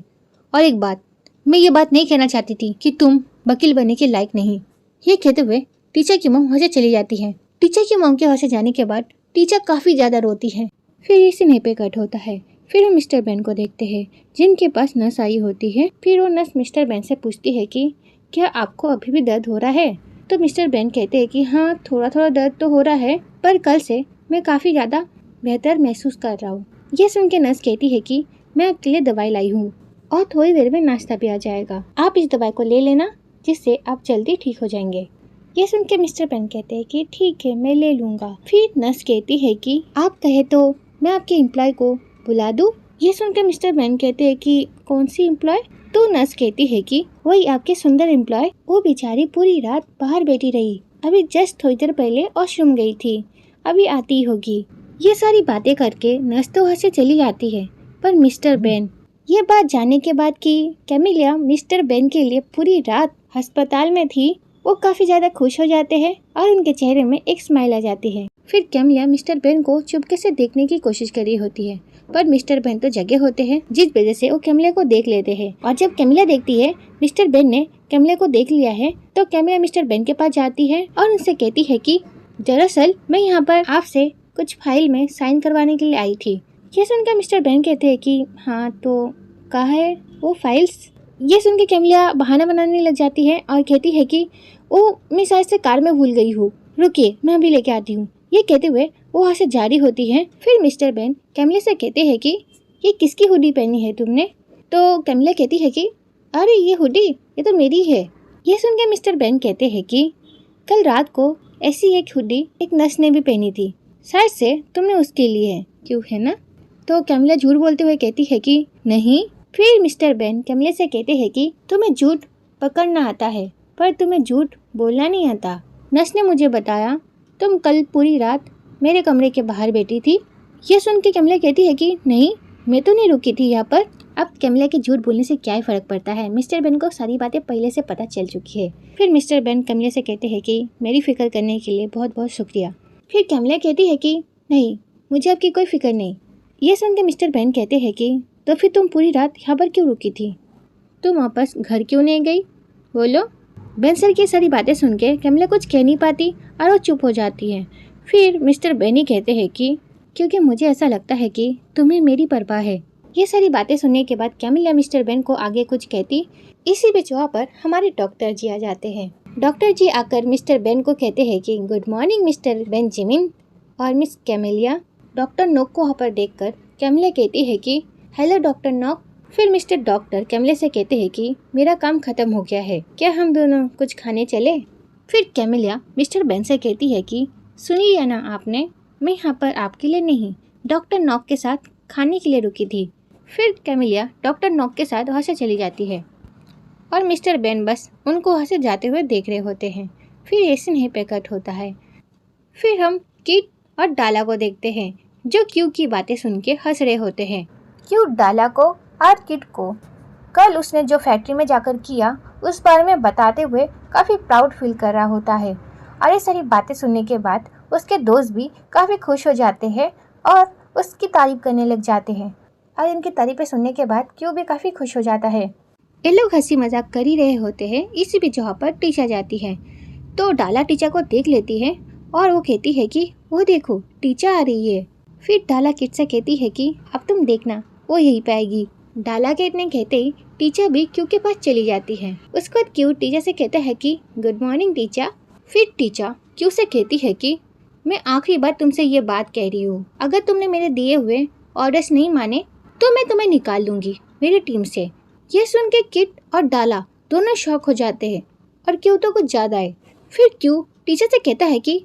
और एक बात, मैं ये बात नहीं कहना चाहती थी कि तुम वकील बनने के लायक नहीं। ये कहते हुए टीचर की मॉम वहाँ से चली जाती है। टीचर की मॉम के वहाँ से जाने के बाद टीचर काफ़ी ज़्यादा रोती है। फिर इसी नहीं पे कट होता है। फिर हम मिस्टर बेन को देखते हैं जिनके पास नर्स आई होती है। फिर वो नर्स मिस्टर बेन से पूछती है कि क्या आपको अभी भी दर्द हो रहा है? तो मिस्टर बेन कहते हैं कि हाँ, थोड़ा थोड़ा दर्द तो हो रहा है, पर कल से मैं काफ़ी ज़्यादा बेहतर महसूस कर रहा हूँ। ये सुन के नर्स कहती है कि मैं आपके लिए दवाई लाई हूँ और थोड़ी देर में नाश्ता भी आ जाएगा, आप इस दवाई को ले लेना जिससे आप जल्दी ठीक हो जाएंगे। ये सुन के मिस्टर बेन कहते हैं कि ठीक है, मैं ले लूँगा। फिर नर्स कहती है कि आप कहे तो मैं आपके एम्प्लॉय को बुला दूँ। ये सुनकर मिस्टर बेन कहते हैं कि कौन सी एम्प्लॉय? तो नर्स कहती है कि वही आपके सुंदर एम्प्लॉय, वो बेचारी पूरी रात बाहर बैठी रही, अभी जस्ट थोड़ी देर पहले वॉशरूम गई थी, अभी आती होगी। ये सारी बातें करके नर्स तो वहाँ से चली जाती है, पर मिस्टर बेन ये बात जानने के बाद कि कैमिलिया मिस्टर बेन के लिए पूरी रात अस्पताल में थी, वो काफ़ी ज़्यादा खुश हो जाते हैं और उनके चेहरे में एक स्माइल आ जाती है। फिर कैमिलिया मिस्टर बेन को चुपके से देखने की कोशिश कर रही होती है, पर मिस्टर बेन तो जगे होते हैं, जिस वजह से वो कैमिलिया को देख लेते हैं। और जब कैमिलिया देखती है मिस्टर बेन ने कैमिलिया को देख लिया है, तो कैमिलिया मिस्टर बेन के पास जाती है और उनसे कहती है कि दरअसल मैं यहाँ पर आपसे कुछ फाइल में साइन करवाने के लिए आई थी। ये सुनकर मिस्टर बेन कहते हैं कि हाँ, तो कहाँ है वो फाइल्स? ये सुन के कैमिलिया बहाना बनाने लग जाती है और कहती है कि वो मैं शायद से कार में भूल गई हूँ, रुकिए मैं अभी लेके आती हूँ। ये कहते हुए वो वहाँ से जारी होती है। फिर मिस्टर बेन कैमिलिया से कहते हैं कि ये किसकी हुडी पहनी है तुमने? तो कैमिला कहती है कि अरे ये हुडी ये तो मेरी है। यह सुन के मिस्टर बेन कहते हैं कि कल रात को ऐसी एक हुडी एक नर्स ने भी पहनी थी, शायद से तुमने उसके लिए है, क्यों है ना? तो कैमिला झूठ बोलते हुए कहती है कि नहीं। फिर मिस्टर बेन कैमिला से कहते हैं कि तुम्हें झूठ पकड़ना आता है पर तुम्हें झूठ बोलना नहीं आता। नर्स ने मुझे बताया तुम कल पूरी रात मेरे कमरे के बाहर बैठी थी। यह सुन के कैमिला कहती है कि नहीं, मैं तो नहीं रुकी थी यहाँ पर। अब कैमिला के झूठ बोलने से क्या ही फर्क पड़ता है, मिस्टर बेन को सारी बातें पहले से पता चल चुकी है। फिर मिस्टर बेन कैमिला से कहते हैं कि मेरी फिक्र करने के लिए बहुत बहुत शुक्रिया। फिर कैमिला कहती है कि नहीं, मुझे आपकी कोई फिक्र नहीं। यह सुन के मिस्टर बेन कहते हैं कि तो फिर तुम पूरी रात यहाँ पर क्यों रुकी थी, तुम वापस घर क्यों नहीं गई, बोलो। बेन सर की सारी बातें सुन के कैमिला कुछ कह नहीं पाती और वो चुप हो जाती है। फिर मिस्टर बेन ही कहते हैं कि क्योंकि मुझे ऐसा लगता है कि तुम्हें मेरी परवाह है। ये सारी बातें सुनने के बाद कैमिला मिस्टर बेन को आगे कुछ कहती। इसी बीच वहाँ पर हमारे डॉक्टर जी आ जाते हैं। डॉक्टर जी आकर मिस्टर बेन को कहते हैं कि गुड मॉर्निंग मिस्टर बेंजामिन और मिस कैमिलिया। डॉक्टर नॉक को वहाँ पर देखकर कैमिला कहती है कि हेलो डॉक्टर नॉक। फिर मिस्टर डॉक्टर कैमिला से कहते हैं कि मेरा काम खत्म हो गया है, क्या हम दोनों कुछ खाने चले। फिर कैमिला मिस्टर बेन से कहती है कि सुन लिया ना आपने, मैं यहाँ पर आपके लिए नहीं डॉक्टर नॉक के साथ खाने के लिए रुकी थी। फिर कैमिलिया डॉक्टर नॉक के साथ वहाँ से चली जाती है और मिस्टर बेन बस उनको वहाँ से जाते हुए देख रहे होते हैं। फिर ये सीन पे कट होता है। फिर हम किट और डाला को देखते हैं जो क्यू की बातें सुन के हंस रहे होते हैं। क्यू डाला को और किट को कल उसने जो फैक्ट्री में जाकर किया उस बारे में बताते हुए काफ़ी प्राउड फील कर रहा होता है। और ये सारी बातें सुनने के बाद उसके दोस्त भी काफ़ी खुश हो जाते हैं और उसकी तारीफ करने लग जाते हैं। और इनकी तारीफें सुनने के बाद क्यू भी काफ़ी खुश हो जाता है। ये लोग हंसी मजाक कर ही रहे होते हैं, इसी बीच वहाँ पर टीचा जाती है। तो डाला टीचा को देख लेती है और वो कहती है कि वो देखो टीचा आ रही है। फिर डाला किट से कहती है कि अब तुम देखना वो यहीं पे आएगी। डाला के इतने कहते ही टीचा भी क्यू के पास चली जाती है। उसके बाद क्यू टीचा से कहता है कि गुड मॉर्निंग टीचा। फिर टीचा क्यू से कहती है कि मैं आखिरी बार तुमसे ये बात कह रही हूँ, अगर तुमने मेरे दिए हुए ऑर्डर्स नहीं माने तो मैं तुम्हें निकाल लूंगी मेरी टीम से। यह सुन के किट और डाला दोनों शॉक हो जाते हैं और क्यू तो कुछ ज़्यादा है। फिर क्यू टीचर से कहता है कि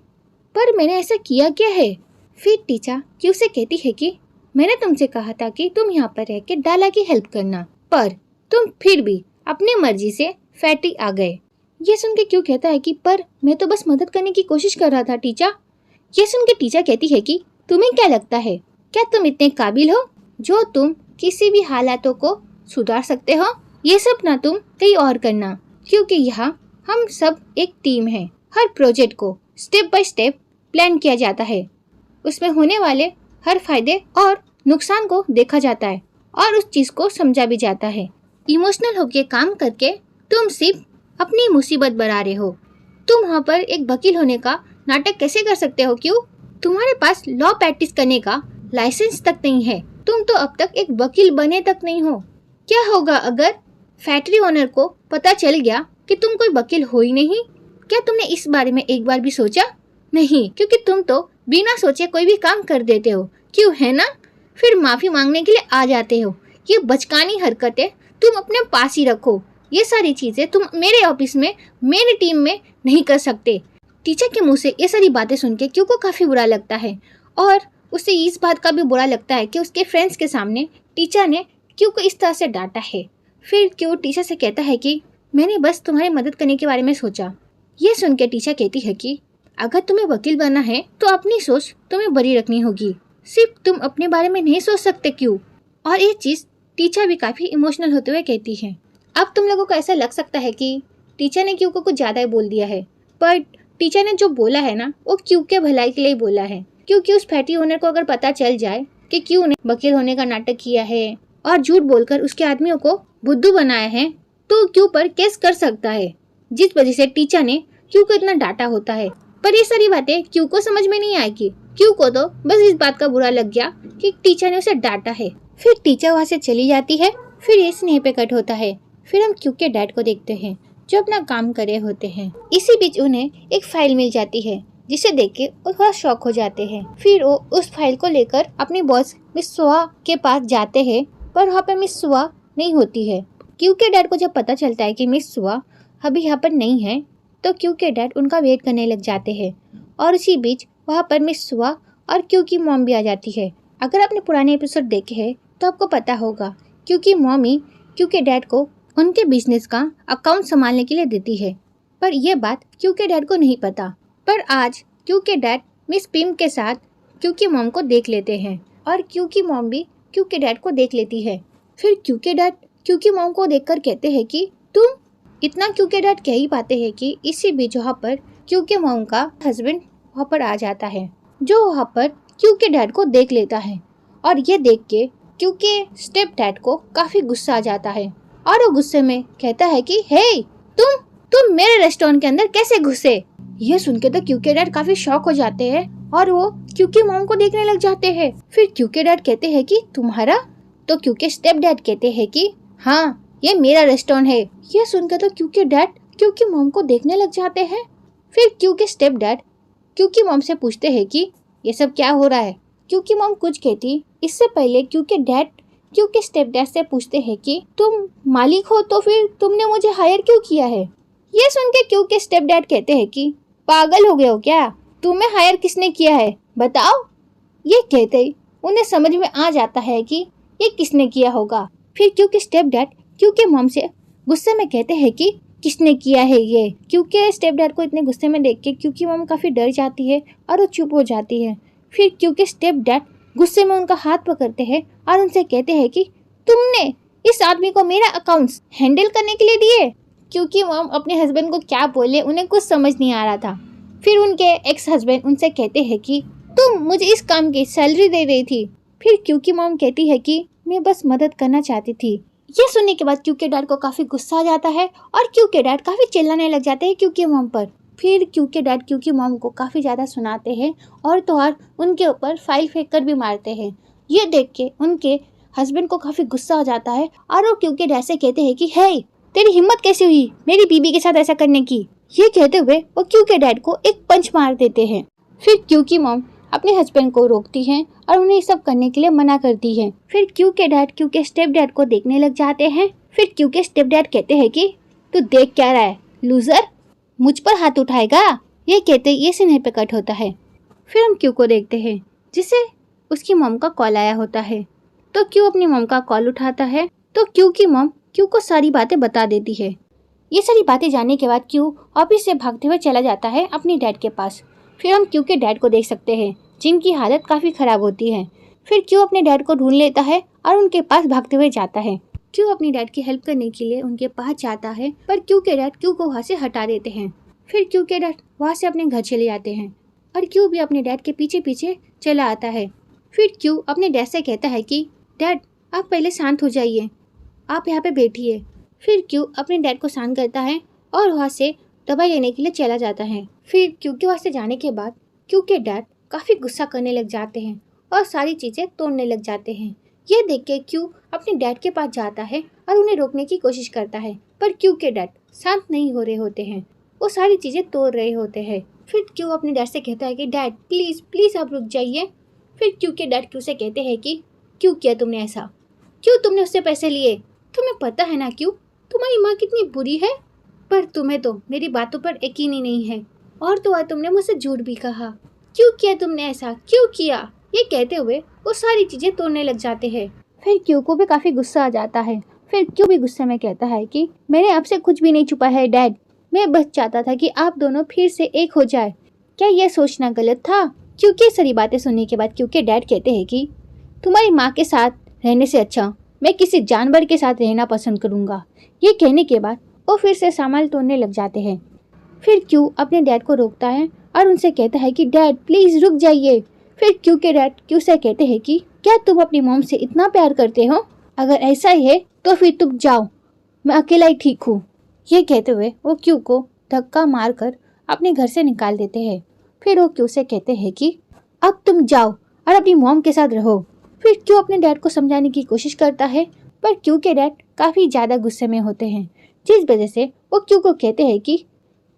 पर मैंने ऐसा किया क्या है। फिर टीचर क्यू से कहती है कि मैंने तुमसे कहा था कि तुम यहाँ पर रह के डाला की हेल्प करना, पर तुम फिर भी अपनी मर्जी से फैक्ट्री आ गए। ये सुन के क्यू कहता है कि पर मैं तो बस मदद करने की कोशिश कर रहा था टीचर। ये सुन के टीचर कहती है कि तुम्हें क्या लगता है, क्या तुम इतने काबिल हो जो तुम किसी भी हालातों को सुधार सकते हो? ये सब ना तुम कहीं और करना, क्योंकि यहाँ हम सब एक टीम है। हर प्रोजेक्ट को स्टेप बाय स्टेप प्लान किया जाता है, उसमें होने वाले हर फायदे और नुकसान को देखा जाता है और उस चीज को समझा भी जाता है। इमोशनल होके काम करके तुम सिर्फ अपनी मुसीबत बढ़ा रहे हो। तुम वहाँ पर एक वकील होने का नाटक कैसे कर सकते हो? क्यों? तुम्हारे पास लॉ प्रैक्टिस करने का लाइसेंस तक नहीं है, तुम तो अब तक एक वकील बने तक नहीं हो। क्या होगा अगर फैक्ट्री ओनर को पता चल गया कि तुम कोई वकील हो ही नहीं? क्या तुमने इस बारे में एक बार भी सोचा? नहीं, क्योंकि तुम तो बिना सोचे कोई भी काम कर देते हो, क्यों है ना? फिर माफी मांगने के लिए आ जाते हो। ये बचकानी हरकतें तुम अपने पास ही रखो। ये सारी चीजें तुम मेरे ऑफिस में मेरी टीम में नहीं कर सकते। टीचर के मुंह से ये सारी बातें सुन के क्यू को काफी बुरा लगता है और उसे इस बात का भी बुरा लगता है कि उसके फ्रेंड्स के सामने टीचर ने क्यू को इस तरह से डांटा है। फिर क्यू टीचर से कहता है कि मैंने बस तुम्हारी मदद करने के बारे में सोचा। ये सुन के टीचर कहती है कि अगर तुम्हें वकील बनना है तो अपनी सोच तुम्हें बड़ी रखनी होगी, सिर्फ तुम अपने बारे में नहीं सोच सकते क्यू। और ये चीज़ टीचर भी काफ़ी इमोशनल होते हुए कहती है। अब तुम लोगों को ऐसा लग सकता है कि टीचर ने क्यू को कुछ ज़्यादा ही बोल दिया है, पर टीचर ने जो बोला है ना वो क्यू के भलाई के लिए बोला है। क्योंकि उस फैक्ट्री ओनर को अगर पता चल जाए कि क्यू ने वकील होने का नाटक किया है और झूठ बोलकर उसके आदमियों को बुद्धू बनाया है, तो क्यू पर केस कर सकता है, जिस वजह से टीचर ने क्यू को इतना डांटा होता है। पर ये सारी बातें क्यू को समझ में नहीं आएगी। क्यू को तो बस इस बात का बुरा लग गया कि टीचर ने उसे डांटा है। फिर टीचर वहाँ से चली जाती है। फिर ये स्नेह पे कट होता है। फिर हम क्यू के डैड को देखते हैं जो अपना काम कर रहे होते हैं। इसी बीच उन्हें एक फाइल मिल जाती है जिसे देख के वो थोड़ा शॉक हो जाते हैं। फिर वो उस फाइल को लेकर अपनी बॉस मिस सुआ के पास जाते हैं, पर वहाँ पे मिस सुआ नहीं होती है। क्यू के डैड को जब पता चलता है कि मिस सुआ अभी यहाँ पर नहीं है तो क्यू के डैड उनका वेट करने लग जाते हैं और उसी बीच वहाँ पर मिस सुआ और क्यू की मॉम भी आ जाती है। अगर आपने पुराने एपिसोड देखे हैं तो आपको पता होगा क्योंकि मॉमी क्यू के डैड को उनके बिजनेस का अकाउंट संभालने के लिए देती है, पर यह बात क्यू के डैड को नहीं पता। पर आज क्यू के डैड मिस पिम के साथ क्यू की मॉम को देख लेते हैं और क्यू की मॉम भी क्यू के डैड को देख लेती है। फिर क्यू के डैड क्यू की मॉम को देखकर कहते हैं कि तुम इतना। क्यू के डैड कह ही पाते हैं कि इसी बीच वहाँ पर क्यू के मॉम का हस्बैंड वहाँ पर आ जाता है, जो वहाँ पर क्यू के डैड को देख लेता है और ये देख के क्यू के स्टेप डैड को काफी गुस्सा आ जाता है और वो गुस्से में कहता है कि हे तुम मेरे रेस्टोरेंट के अंदर कैसे घुसे। ये सुन के तो क्यू के डैड काफी शॉक हो जाते हैं और वो क्यू की मॉम को देखने लग जाते हैं। फिर क्यू के डैड कहते हैं कि तुम्हारा, तो क्यू के स्टेप डैड कहते हैं कि हाँ ये मेरा रेस्टोरेंट है। ये सुन के तो क्यू के डैड क्यू की मॉम को देखने लग जाते हैं। फिर क्यू के स्टेप डैड क्यू की मॉम से पूछते हैं कि ये सब क्या हो रहा है। क्यू की मॉम कुछ कहती इससे पहले क्यू के डैड क्यू के स्टेप डैड से पूछते हैं कि तुम मालिक हो तो फिर तुमने मुझे हायर क्यों किया है। ये सुन के क्यू के स्टेप डैड कहते हैं कि पागल हो गए हो क्या, तुम्हें हायर किसने किया है बताओ। ये कहते ही उन्हें समझ में आ जाता है कि ये किसने किया होगा। फिर क्यू के स्टेप डैड क्यू के मॉम से गुस्से में कहते हैं कि किसने किया है ये। क्यू के स्टेप डैड को इतने गुस्से में देख के क्यू की मॉम काफी डर जाती है और वो चुप हो जाती है। फिर क्यू के स्टेप डैड गुस्से में उनका हाथ पकड़ते हैं और उनसे कहते हैं कि तुमने इस आदमी को मेरा अकाउंट्स हैंडल करने के लिए दिए। क्योंकि मॉम अपने हस्बैंड को क्या बोले उन्हें कुछ समझ नहीं आ रहा था। फिर उनके एक्स हस्बैंड उनसे कहते हैं कि तुम मुझे इस काम की सैलरी दे रही थी। फिर क्यू की मॉम कहती है कि मैं बस मदद करना चाहती थी। ये सुनने के बाद क्यू के डैड को काफी गुस्सा आ जाता है और क्यू के डैड काफी चिल्लाने लग जाते हैं क्यू की मॉम पर। फिर क्यू के डैड क्यू की मॉम को काफी ज्यादा सुनाते हैं और तो और उनके ऊपर फाइल फेंक कर भी मारते हैं। ये देख के उनके हस्बैंड को काफी गुस्सा आ जाता है और वो क्यू के डैड से कहते हैं कि हे तेरी हिम्मत कैसे हुई मेरी बीबी के साथ ऐसा करने की। ये कहते हुए वो क्यू के डैड को एक पंच मार देते हैं। फिर क्यू की मॉम अपने हस्बैंड को रोकती हैं और उन्हें सब करने के लिए मना करती है। फिर क्यू के डैड क्यू के स्टेप डैड को देखने लग जाते हैं। फिर क्यू के स्टेप डैड कहते हैं कि तू देख क्या रहा है लूजर, मुझ पर हाथ उठाएगा। ये कहते ये सीने पे कट होता है। फिर हम क्यू को देखते हैं जिसे उसकी मॉम का कॉल आया होता है। तो क्यू अपनी मॉम का कॉल उठाता है तो क्यू की मॉम क्यू को सारी बातें बता देती है। ये सारी बातें जानने के बाद क्यू ऑफिस से भागते हुए चला जाता है अपनी डैड के पास। फिर हम क्यू के डैड को देख सकते हैं जिनकी हालत काफी खराब होती है। फिर क्यू अपने डैड को ढूंढ लेता है और उनके पास भागते हुए जाता है। क्यू अपनी डैड की हेल्प करने के लिए उनके पास जाता है पर क्यू के डैड क्यू को वहाँ से हटा देते हैं। फिर क्यू के डैड वहाँ से अपने घर चले जाते हैं और क्यू भी अपने डैड के पीछे पीछे चला आता है। फिर क्यू अपने डैड से कहता है कि डैड आप पहले शांत हो जाइए, आप यहाँ पे बैठिए। फिर क्यू अपने डैड को शांत करता है और वहाँ से दवाई लेने के लिए चला जाता है। फिर क्यू के वहाँ से जाने के बाद क्यू के डैड काफ़ी गुस्सा करने लग जाते हैं और सारी चीज़ें तोड़ने लग जाते हैं। ये देख के क्यू अपने डैड के पास जाता है और उन्हें रोकने की कोशिश करता है पर क्यू के डैड शांत नहीं हो रहे होते हैं, वो सारी चीज़ें तोड़ रहे होते हैं। फिर क्यू अपने डैड से कहता है कि डैड प्लीज़ प्लीज़ आप रुक जाइए। फिर क्यू के डैड क्यू से कहते हैं कि क्यों किया तुमने ऐसा, क्यों तुमने उससे पैसे लिए, तुम्हें पता है ना क्यों तुम्हारी माँ कितनी बुरी है, पर तुम्हें तो मेरी बातों पर यकीन ही नहीं है और तो और तुमने मुझसे झूठ भी कहा, क्यों किया तुमने ऐसा, क्यों किया। ये कहते हुए वो सारी चीज़ें तोड़ने लग जाते हैं। फिर क्यू को भी काफ़ी गुस्सा आ जाता है। फिर क्यू भी गुस्से में कहता है कि मैंने आपसे कुछ भी नहीं छुपा है डैड, मैं बस चाहता था कि आप दोनों फिर से एक हो जाए, क्या यह सोचना गलत था। क्योंकि ये सारी बातें सुनने के बाद क्यू के डैड कहते हैं कि तुम्हारी माँ के साथ रहने से अच्छा मैं किसी जानवर के साथ रहना पसंद करूँगा। ये कहने के बाद वो फिर से सामान तोड़ने लग जाते हैं। फिर क्यू अपने डैड को रोकता है और उनसे कहता है कि डैड प्लीज़ रुक जाइए। फिर क्यू के डैड क्यू से कहते हैं कि क्या तुम अपनी मॉम से इतना प्यार करते हो, अगर ऐसा ही है तो फिर तुम जाओ, मैं अकेला ही ठीक हूँ। ये कहते हुए वो क्यू को धक्का मारकर अपने घर से निकाल देते हैं। फिर वो क्यू से कहते हैं कि अब तुम जाओ और अपनी मॉम के साथ रहो। फिर क्यू अपने डैड को समझाने की कोशिश करता है पर क्यू के डैड काफ़ी ज़्यादा गुस्से में होते हैं, जिस वजह से वो क्यू को कहते हैं कि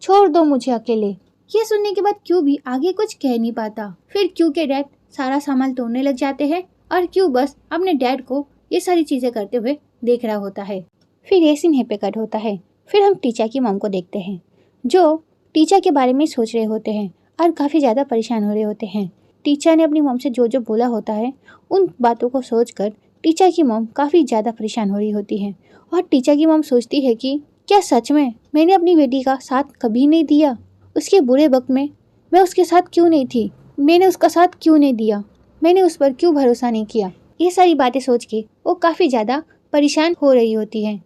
छोड़ दो मुझे अकेले। ये सुनने के बाद क्यू भी आगे कुछ कह नहीं पाता। फिर क्यू के डैड सारा सामान तोड़ने लग जाते हैं और क्यू बस अपने डैड को ये सारी चीज़ें करते हुए देख रहा होता है। फिर ये सीन पे कट होता है। फिर हम टीचा की मॉम को देखते हैं जो टीचा के बारे में सोच रहे होते हैं और काफ़ी ज़्यादा परेशान हो रहे होते हैं। टीचा ने अपनी मॉम से जो जो बोला होता है उन बातों को सोचकर टीचा की मॉम काफ़ी ज़्यादा परेशान हो रही होती है। और टीचा की मॉम सोचती है कि क्या सच में मैंने अपनी बेटी का साथ कभी नहीं दिया? उसके बुरे वक्त में मैं उसके साथ क्यों नहीं थी? मैंने उसका साथ क्यों नहीं दिया? मैंने उस पर क्यों भरोसा नहीं किया? ये सारी बातें सोच के वो काफ़ी ज़्यादा परेशान हो रही होती हैं।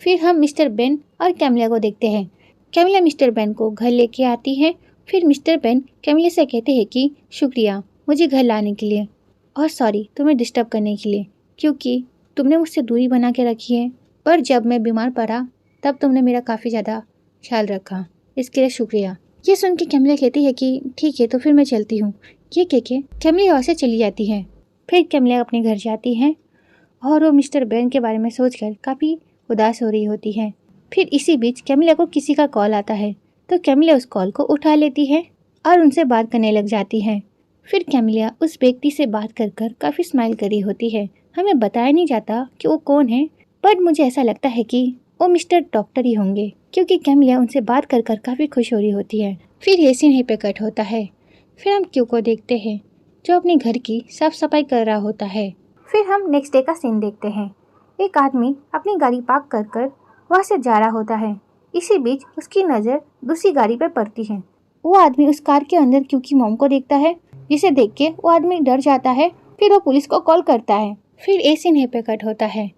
फिर हम मिस्टर बेन और कैमिला को देखते हैं। कैमिला मिस्टर बेन को घर लेके आती है। फिर मिस्टर बेन कैमिला से कहते हैं कि शुक्रिया मुझे घर लाने के लिए और सॉरी तुम्हें डिस्टर्ब करने के लिए, क्योंकि तुमने मुझसे दूरी बना के रखी है, पर जब मैं बीमार पड़ा तब तुमने मेरा काफ़ी ज़्यादा ख्याल रखा, इसके लिए शुक्रिया। ये सुन के कैमिला कहती है कि ठीक है तो फिर मैं चलती हूँ। ये कह के कैमिला वहाँ से चली जाती है। फिर कैमिला अपने घर जाती है और वो मिस्टर बेन के बारे में सोचकर काफ़ी उदास हो रही होती है। फिर इसी बीच कैमिला को किसी का कॉल आता है तो कैमिला उस कॉल को उठा लेती है और उनसे बात करने लग जाती है। फिर कैमिला उस व्यक्ति से बात कर कर काफ़ी स्माइल कर रही होती है। हमें बताया नहीं जाता कि वो कौन है, पर मुझे ऐसा लगता है कि वो मिस्टर डॉक्टर ही होंगे, क्योंकि कैमिला उनसे बात कर कर काफ़ी खुश हो रही होती है। फिर ये सीन पे कट होता है। फिर हम क्यू को देखते हैं जो अपने घर की साफ सफाई कर रहा होता है। फिर हम नेक्स्ट डे का सीन देखते हैं। एक आदमी अपनी गाड़ी पार्क कर कर वहाँ से जा रहा होता है। इसी बीच उसकी नज़र दूसरी गाड़ी पर पड़ती है। वो आदमी उस कार के अंदर क्यू की मॉम को देखता है, जिसे देख के वो आदमी डर जाता है। फिर वो पुलिस को कॉल करता है। फिर ए सीन पे कट होता है।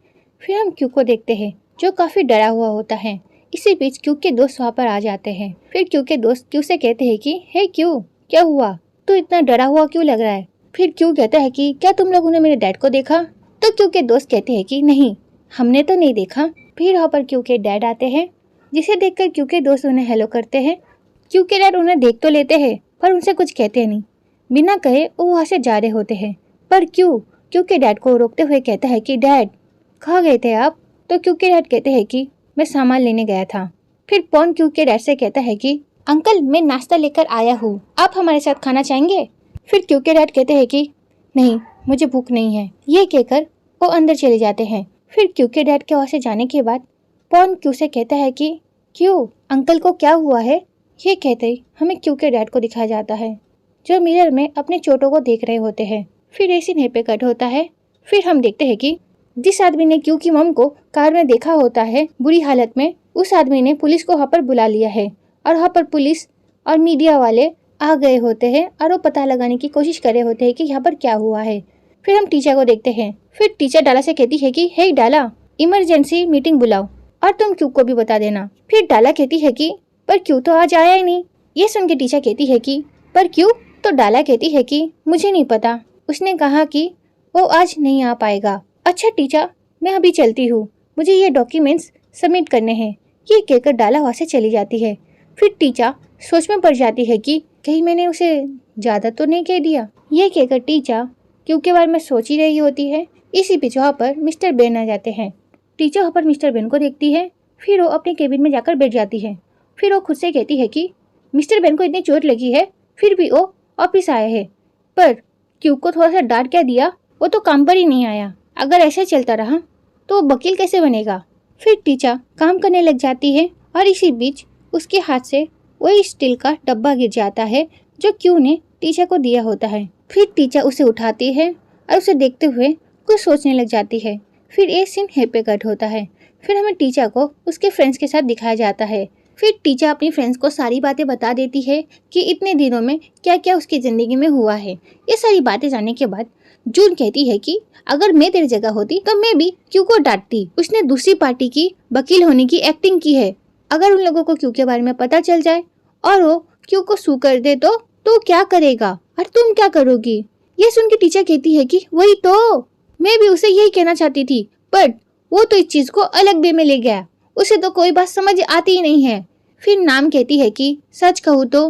फिर हम क्यू को देखते हैं जो काफ़ी डरा हुआ होता है। इसी बीच क्यू के दोस्त वहाँ पर आ जाते हैं। फिर क्यू के दोस्त क्यू से कहते हैं कि हे क्यू, क्या हुआ, तू इतना डरा हुआ क्यों लग रहा है? फिर क्यू कहता है कि क्या तुम लोगों ने मेरे डैड को देखा? तो क्यू के दोस्त कहते हैं कि नहीं, हमने तो नहीं देखा। फिर वहाँ पर क्यू के डैड आते हैं, जिसे देखकर क्यू के दोस्त उन्हें हेलो करते हैं। क्यू के डैड उन्हें देख तो लेते हैं पर उनसे कुछ कहते नहीं। बिना कहे वो वहाँ से जा रहे होते हैं। पर क्यू के डैड को रोकते हुए कहता है कि डैड कहाँ गए थे आप? तो क्यू के डैड कहते हैं कि मैं सामान लेने गया था। फिर पॉन क्यू के डैड से कहता है कि अंकल मैं नाश्ता लेकर आया हूँ, आप हमारे साथ खाना चाहेंगे? फिर क्यू के डैड कहते हैं कि नहीं, मुझे भूख नहीं है। ये कहकर वो अंदर चले जाते हैं। फिर क्यू के डैड के वहाँ से जाने के बाद पॉन क्यू से कहता है कि क्यू अंकल को क्या हुआ है? ये कहते ही हमें क्यू के डैड को दिखाया जाता है जो मिरर में अपने चोटों को देख रहे होते हैं। फिर ऐसी नेह पे कट होता है। फिर हम देखते हैं कि जिस आदमी ने क्यू की मॉम को कार में देखा होता है बुरी हालत में, उस आदमी ने पुलिस को वहाँ पर बुला लिया है और वहाँ पर पुलिस और मीडिया वाले आ गए होते हैं और वो पता लगाने की कोशिश कर रहे होते हैं कि यहाँ पर क्या हुआ है। फिर हम टीचर को देखते हैं। फिर टीचर डाला से कहती है कि हे डाला, इमरजेंसी मीटिंग बुलाओ और तुम क्यू को भी बता देना। फिर डाला कहती है कि पर क्यू तो आज आया ही नहीं। ये सुन के टीचर कहती है कि पर क्यू? तो डाला कहती है कि मुझे नहीं पता, उसने कहा कि वो आज नहीं आ पाएगा। अच्छा टीचर, मैं अभी चलती हूँ, मुझे ये डॉक्यूमेंट्स सबमिट करने हैं। ये कहकर डाला वहाँ से चली जाती है। फिर टीचर सोच में पड़ जाती है कि कहीं मैंने उसे ज़्यादा तो नहीं कह दिया। ये कहकर टीचर क्यू के बारे में सोच ही रही होती है। इसी बीच वहाँ पर मिस्टर बेन आ जाते हैं। टीचर वहाँ पर मिस्टर बेन को देखती है। फिर वो अपने केबिन में जाकर बैठ जाती है। फिर वो खुद से कहती है कि मिस्टर बेन को इतनी चोट लगी है फिर भी वो ऑफिस आए हैं, पर क्यू को थोड़ा सा डांट क्या दिया, वो तो काम पर ही नहीं आया। अगर ऐसे चलता रहा तो वो वकील कैसे बनेगा? फिर टीचर काम करने लग जाती है और इसी बीच उसके हाथ से वही स्टील का डब्बा गिर जाता है जो क्यू ने टीचर को दिया होता है। फिर टीचर उसे उठाती है और उसे देखते हुए कुछ सोचने लग जाती है। फिर एक सीन हैप्पी कट होता है। फिर हमें टीचर को उसके फ्रेंड्स के साथ दिखाया जाता है। फिर टीचर अपनी फ्रेंड्स को सारी बातें बता देती है कि इतने दिनों में क्या क्या उसकी ज़िंदगी में हुआ है। ये सारी बातें जानने के बाद जून कहती है कि अगर मैं तेरी जगह होती तो मैं भी क्यू को डांटती। उसने दूसरी पार्टी की वकील होने की एक्टिंग की है। अगर उन लोगों को क्यू के बारे में पता चल जाए और वो क्यू को सू कर दे तो क्या करेगा और तुम क्या करोगी? ये सुन के टीचर कहती है कि वही तो, मैं भी उसे यही कहना चाहती थी, बट वो तो इस चीज को अलग वे में ले गया, उसे तो कोई बात समझ आती ही नहीं है। फिर नाम कहती है कि सच कहूँ तो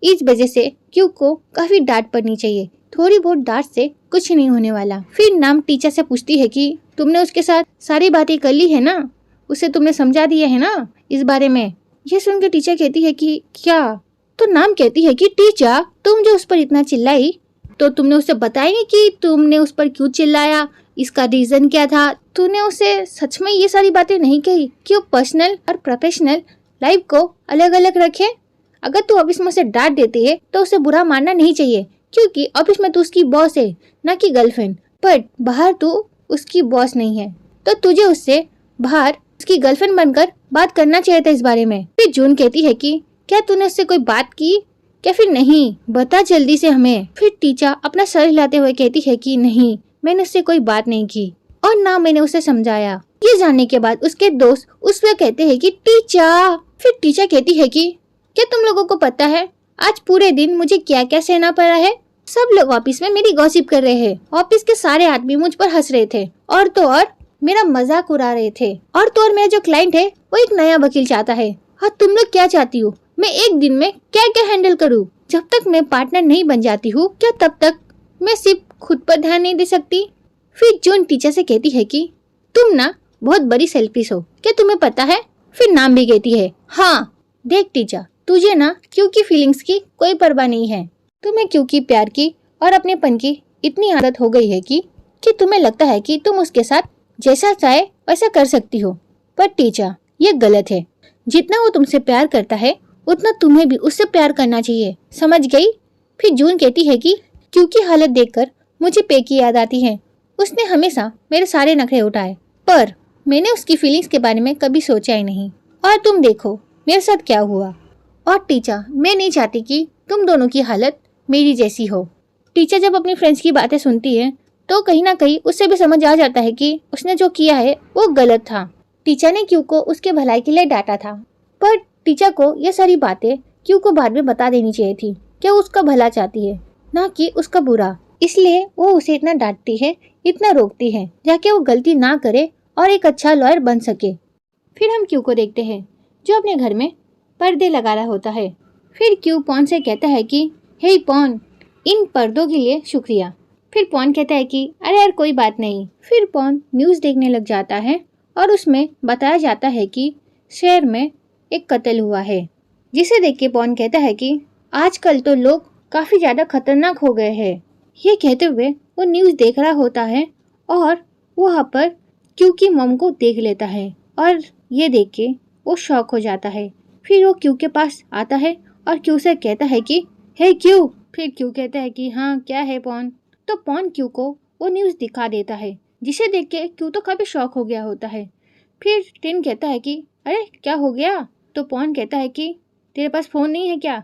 इस वजह से क्यू को काफी डांट पड़नी चाहिए, थोड़ी बहुत डांट से कुछ नहीं होने वाला। फिर नाम टीचर से पूछती है कि तुमने उसके साथ सारी बातें कर ली है ना, उसे तुमने समझा दिया है ना इस बारे में? ये सुन के टीचर कहती है कि क्या? तो नाम कहती है कि टीचर तुम जो उस पर इतना चिल्लाई तो तुमने उसे बताया नहीं कि तुमने उस पर क्यों चिल्लाया, इसका रीजन क्या था? तूने उसे सच में ये सारी बातें नहीं कही कि वो पर्सनल और प्रोफेशनल लाइफ को अलग अलग रखे? अगर तू ऑफिस में उसे डांट देती है तो उसे बुरा मानना नहीं चाहिए, क्योंकि ऑफिस में तू उसकी बॉस है, ना कि गर्लफ्रेंड। पर बाहर तू उसकी बॉस नहीं है, तो तुझे उससे बाहर उसकी गर्लफ्रेंड बनकर बात करना चाहिए था इस बारे में। फिर जून कहती है कि क्या तूने उससे कोई बात की क्या फिर नहीं, बता जल्दी से हमें। फिर टीचा अपना सर हिलाते हुए कहती है कि नहीं, मैंने उससे कोई बात नहीं की और ना मैंने उसे समझाया। ये जानने के बाद उसके दोस्त उस पर कहते हैं कि टीचा। फिर टीचा कहती है कि क्या तुम लोगों को पता है आज पूरे दिन मुझे क्या क्या सहना पड़ा है? सब लोग ऑफिस में मेरी गॉसिप कर रहे हैं। ऑफिस के सारे आदमी मुझ पर हंस रहे थे और तो और मेरा मजाक उड़ा रहे थे। और तो और मेरा जो क्लाइंट है वो एक नया वकील चाहता है। और तुम लोग क्या चाहती हो मैं एक दिन में क्या क्या हैंडल करूँ? जब तक मैं पार्टनर नहीं बन जाती हूँ क्या तब तक मैं सिर्फ खुद पर ध्यान नहीं दे सकती? फिर जून टीचर से कहती है कि तुम ना बहुत बड़ी सेल्फिश हो, क्या तुम्हें पता है? फिर नाम भी कहती है। हाँ देख टीचर, तुझे ना क्यों की फीलिंग्स की कोई परवाह नहीं है। तुम्हें क्यों की प्यार की और अपनेपन की इतनी आदत हो गई है कि तुम्हें लगता है कि तुम उसके साथ जैसा चाहे वैसा कर सकती हो। पर टीचर ये गलत है। जितना वो तुमसे प्यार करता है उतना तुम्हें भी उससे प्यार करना चाहिए, समझ गई? फिर जून कहती है कि क्योंकि हालत देखकर मुझे पे की याद आती है। उसने हमेशा मेरे सारे नखरे उठाए, पर मैंने उसकी फीलिंग्स के बारे में कभी सोचा ही नहीं। और तुम देखो मेरे साथ क्या हुआ। और टीचर मैं नहीं चाहती कि तुम दोनों की हालत मेरी जैसी हो। टीचर जब अपनी फ्रेंड्स की बातें सुनती है तो कहीं ना कहीं उससे भी समझ आ जाता है कि उसने जो किया है वो गलत था। टीचर ने क्यू को उसके भलाई के लिए डांटा था, पर टीचर को ये सारी बातें क्यू को बाद में बता देनी चाहिए थी कि वो उसका भला चाहती है, ना कि उसका बुरा। इसलिए वो उसे इतना डांटती है, इतना रोकती है, जाके वो गलती ना करे और एक अच्छा लॉयर बन सके। फिर हम क्यू को देखते हैं जो अपने घर में पर्दे लगा रहा होता है। फिर क्यू पॉन से कहता है कि हे पॉन, इन पर्दों के लिए शुक्रिया। फिर पॉन कहता है कि अरे यार कोई बात नहीं। फिर पॉन न्यूज़ देखने लग जाता है और उसमें बताया जाता है कि शहर में एक कत्ल हुआ है, जिसे देख के पॉन कहता है कि आजकल तो लोग काफ़ी ज़्यादा खतरनाक हो गए हैं। ये कहते हुए वो न्यूज़ देख रहा होता है और वहाँ पर क्यू की मॉम को देख लेता है और ये देख के वो शॉक हो जाता है। फिर वो क्यू के पास आता है और क्यू से कहता है कि हे क्यू। फिर क्यू कहता है कि हाँ क्या है पॉन। तो पॉन क्यू को वो न्यूज़ दिखा देता है, जिसे देख के क्यू तो काफ़ी शॉक हो गया होता है। फिर टिन कहता है कि अरे क्या हो गया? तो पॉन कहता है कि तेरे पास फ़ोन नहीं है क्या?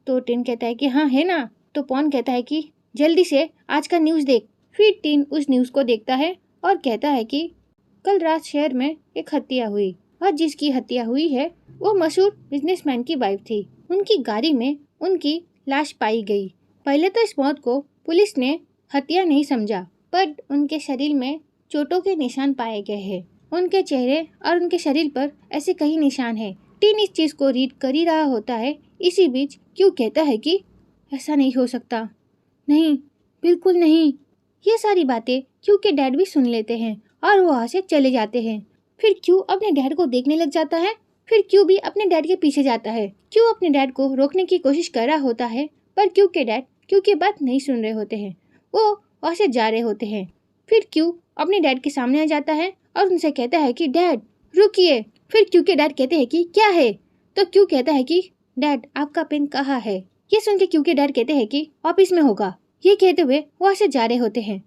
तो टिन कहता है कि हाँ है ना। तो पॉन कहता है कि जल्दी से आज का न्यूज़ देख। फिर टिन उस न्यूज़ को देखता है और कहता है कि कल रात शहर में एक हत्या हुई और जिसकी हत्या हुई है वो मशहूर बिजनेसमैन की वाइफ थी। उनकी गाड़ी में उनकी लाश पाई गई। पहले तो इस मौत को पुलिस ने हत्या नहीं समझा, पर उनके शरीर में चोटों के निशान पाए गए हैं। उनके चेहरे और उनके शरीर पर ऐसे कई निशान हैं। टिन इस चीज़ को रीड कर ही रहा होता है। इसी बीच क्यू कहता है कि ऐसा नहीं हो सकता, नहीं बिल्कुल नहीं। ये सारी बातें क्यू के डैड भी सुन लेते हैं और वो वहाँ से चले जाते हैं। फिर क्यू अपने डैड को देखने लग जाता है। फिर क्यू भी अपने डैड के पीछे जाता है। क्यू अपने डैड को रोकने की कोशिश कर रहा होता है, पर क्यू के डैड क्यू की बात नहीं सुन रहे होते हैं, वो वहाँ से जा रहे होते हैं। फिर क्यू अपने डैड के सामने आ जाता है और उनसे कहता है कि डैड रुकिए। फिर क्यू के डैड कहते हैं कि क्या है? तो क्यू कहता है कि डैड आपका पेन कहाँ है? ये सुन के क्यू के डैड कहते हैं कि ऑफिस में होगा। ये कहते हुए वहाँ से जा रहे होते हैं।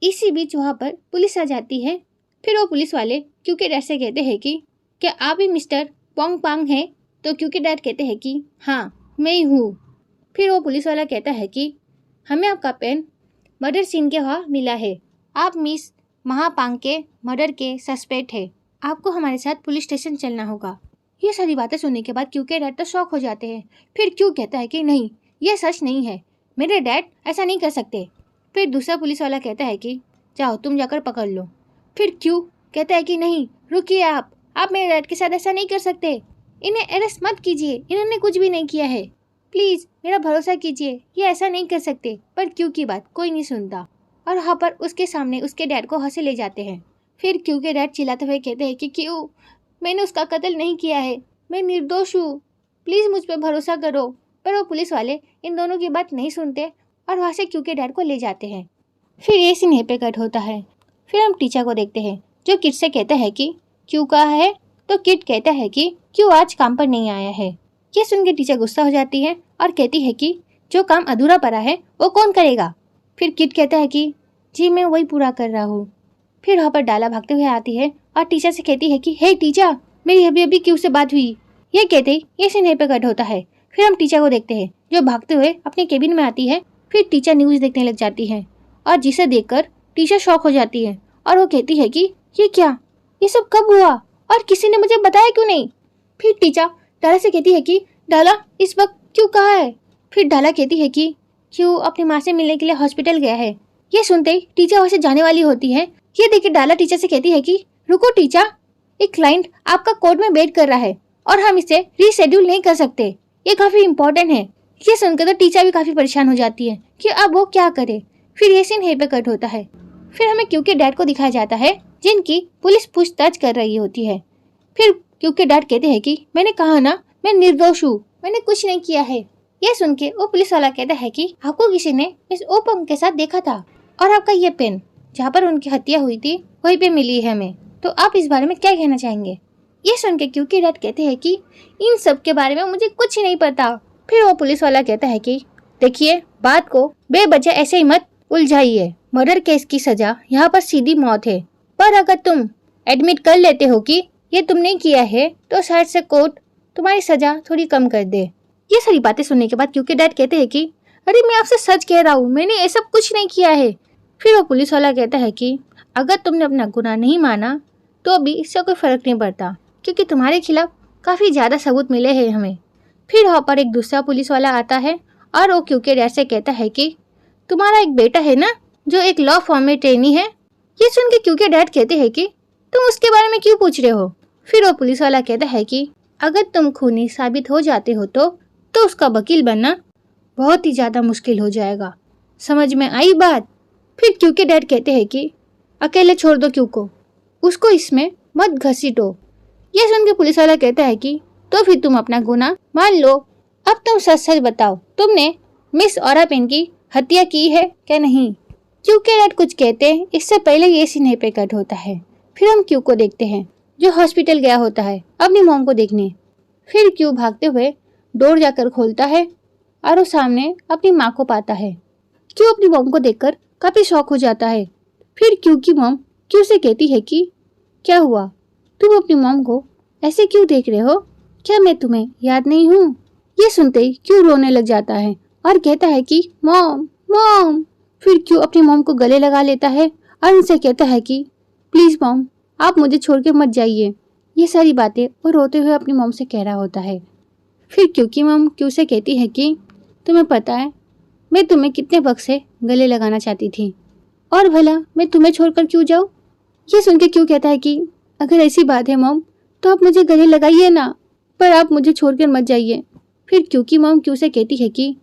इसी बीच वहाँ पर पुलिस आ जाती है। फिर वो पुलिस वाले क्यू के डैड से कहते हैं कि क्या आप ही मिस्टर पोंग पांग हैं? तो क्यू के डैड कहते हैं कि हाँ मैं ही हूँ। फिर वो पुलिस वाला कहता है कि हमें आपका पेन मर्डर सीन के वहाँ मिला है। आप मिस महापांग के मर्डर के सस्पेक्ट है। आपको हमारे साथ पुलिस स्टेशन चलना होगा। ये सारी बातें सुनने के बाद क्यू के डैड तो शॉक हो जाते हैं। फिर क्यू कहता है कि नहीं, ये सच नहीं है, मेरे डैड ऐसा नहीं कर सकते। फिर दूसरा पुलिस वाला कहता है कि जाओ तुम जाकर पकड़ लो। फिर क्यू कहता है कि नहीं रुकिए, आप मेरे डैड के साथ ऐसा नहीं कर सकते। इन्हें अरेस्ट मत कीजिए, इन्होंने कुछ भी नहीं किया है। प्लीज़ मेरा भरोसा कीजिए, ये ऐसा नहीं कर सकते। पर क्यू की बात कोई नहीं सुनता और वहाँ पर उसके सामने उसके डैड को हंसे ले जाते हैं। फिर क्यू के डैड चिल्लाते हुए कहते हैं कि क्यू मैंने उसका कत्ल नहीं किया है, मैं निर्दोष हूँ, प्लीज़ मुझ पर भरोसा करो। पर वो पुलिस वाले इन दोनों की बात नहीं सुनते और वहाँ से क्यू के डैड को ले जाते हैं। फिर ये सीन यहीं पे कट होता है। फिर हम टीचर को देखते हैं जो किट से कहता है कि क्यों कहा है, तो किट कहता है कि क्यों आज काम पर नहीं आया है। ये सुन के टीचर गुस्सा हो जाती है और कहती है कि जो काम अधूरा पड़ा है वो कौन करेगा। फिर किट कहता है कि जी मैं वही पूरा कर रहा हूँ। फिर वहाँ पर डाला भागते हुए आती है और टीचर से कहती है कि हे टीचर, मेरी अभी अभी क्यों से बात हुई। ये कहते ही ये सीन यहीं पे कट होता है। फिर हम टीचर को देखते हैं जो भागते हुए अपने केबिन में आती है। फिर टीचर न्यूज़ देखने लग जाती है और जिसे देखकर टीचर शॉक हो जाती है और वो कहती है कि ये क्या, ये सब कब हुआ और किसी ने मुझे बताया क्यों नहीं। फिर टीचर डाला से कहती है कि डाला इस वक्त क्यों कहा है। फिर डाला कहती है कि क्यों अपनी माँ से मिलने के लिए हॉस्पिटल गया है। ये सुनते ही टीचर वहाँ से जाने वाली होती है। ये देखिए डाला टीचर से कहती है कि रुको टीचर, एक क्लाइंट आपका कोर्ट में वेट कर रहा है और हम इसे रीशेड्यूल नहीं कर सकते, ये काफी इम्पोर्टेंट है। ये सुनकर तो टीचर भी काफी परेशान हो जाती है कि अब वो क्या करे। फिर ये सीन यहीं पे कट होता है। फिर हमें क्यू के डैड को दिखाया जाता है जिनकी पुलिस पूछताछ कर रही होती है। फिर क्यू के डैड कहते हैं कि मैंने कहा ना मैं निर्दोष हूँ, मैंने कुछ नहीं किया है। ये सुन के वो पुलिस वाला कहता है कि आपको किसी ने मिस ओपम के साथ देखा था और आपका ये पेन जहाँ पर उनकी हत्या हुई थी वहीं पे मिली है हमें, तो आप इस बारे में क्या कहना चाहेंगे। ये सुन के क्योंकि डैड कहते हैं कि इन सब के बारे में मुझे कुछ नहीं पता। फिर वो पुलिस वाला कहता है कि देखिए बात को बेवजह ऐसे ही मत उलझाइए, मर्डर केस की सजा यहाँ पर सीधी मौत है, पर अगर तुम एडमिट कर लेते हो कि ये तुमने किया है तो शायद से कोर्ट तुम्हारी सजा थोड़ी कम कर दे। ये सारी बातें सुनने के बाद क्योंकि डैड कहते हैं कि अरे मैं आपसे सच कह रहा हूँ, मैंने ऐसा कुछ नहीं किया है। फिर वो पुलिस वाला कहता है कि अगर तुमने अपना गुनाह नहीं माना तो भी इससे कोई फर्क नहीं पड़ता क्योंकि तुम्हारे खिलाफ काफी ज्यादा सबूत मिले हैं हमें। फिर वहाँ पर एक दूसरा पुलिस वाला आता है और वो क्योंकि डैड से कहता है कि तुम्हारा एक बेटा है ना जो एक लॉ फॉर्म में ट्रेनी है। ये सुन के क्योंकि डैड कहते हैं कि तुम उसके बारे में क्यों पूछ रहे हो। फिर वो पुलिस वाला कहता है कि अगर तुम खूनी साबित हो जाते हो तो उसका वकील बनना बहुत ही ज्यादा मुश्किल हो जाएगा, समझ में आई बात। फिर क्योंकि डैड कहते हैं कि अकेले छोड़ दो क्यू को, उसको इसमें मत घसीटो। ये सुन के पुलिस वाला कहता है कि तो फिर तुम अपना गुनाह मान लो, अब तुम सच सच बताओ तुमने मिस ओरापेन की हत्या की है क्या नहीं। क्योंकि डैड कुछ कहते हैं इससे पहले ये सीन पे कट होता है। फिर हम क्यू को देखते हैं जो हॉस्पिटल गया होता है अपनी मॉम को देखने। फिर क्यू भागते हुए डोर जाकर खोलता है और वो सामने अपनी माँ को पाता है। क्यू अपनी मॉम को देखकर काफी शॉक हो जाता है। फिर क्यू की मॉम क्यू से कहती है कि क्या हुआ, तुम अपनी मॉम को ऐसे क्यों देख रहे हो, क्या मैं तुम्हें याद नहीं हूँ। ये सुनते ही क्यू रोने लग जाता है और कहता है कि मॉम मॉम। फिर क्यू अपनी मॉम को गले लगा लेता है और उनसे कहता है कि प्लीज मॉम आप मुझे छोड़ के मत जाइए। ये सारी बातें वो रोते हुए अपनी मॉम से कह रहा होता है। फिर क्यू की मॉम क्यू से कहती है कि तुम्हें पता है मैं तुम्हें कितने वक्त से गले लगाना चाहती थी और भला मैं तुम्हें छोड़कर क्यों जाऊँ। ये सुन के क्यू कहता है कि अगर ऐसी बात है मॉम तो आप मुझे गले लगाइए ना, पर आप मुझे छोड़कर मत जाइए। फिर क्यू की मॉम क्यू से कहती है कि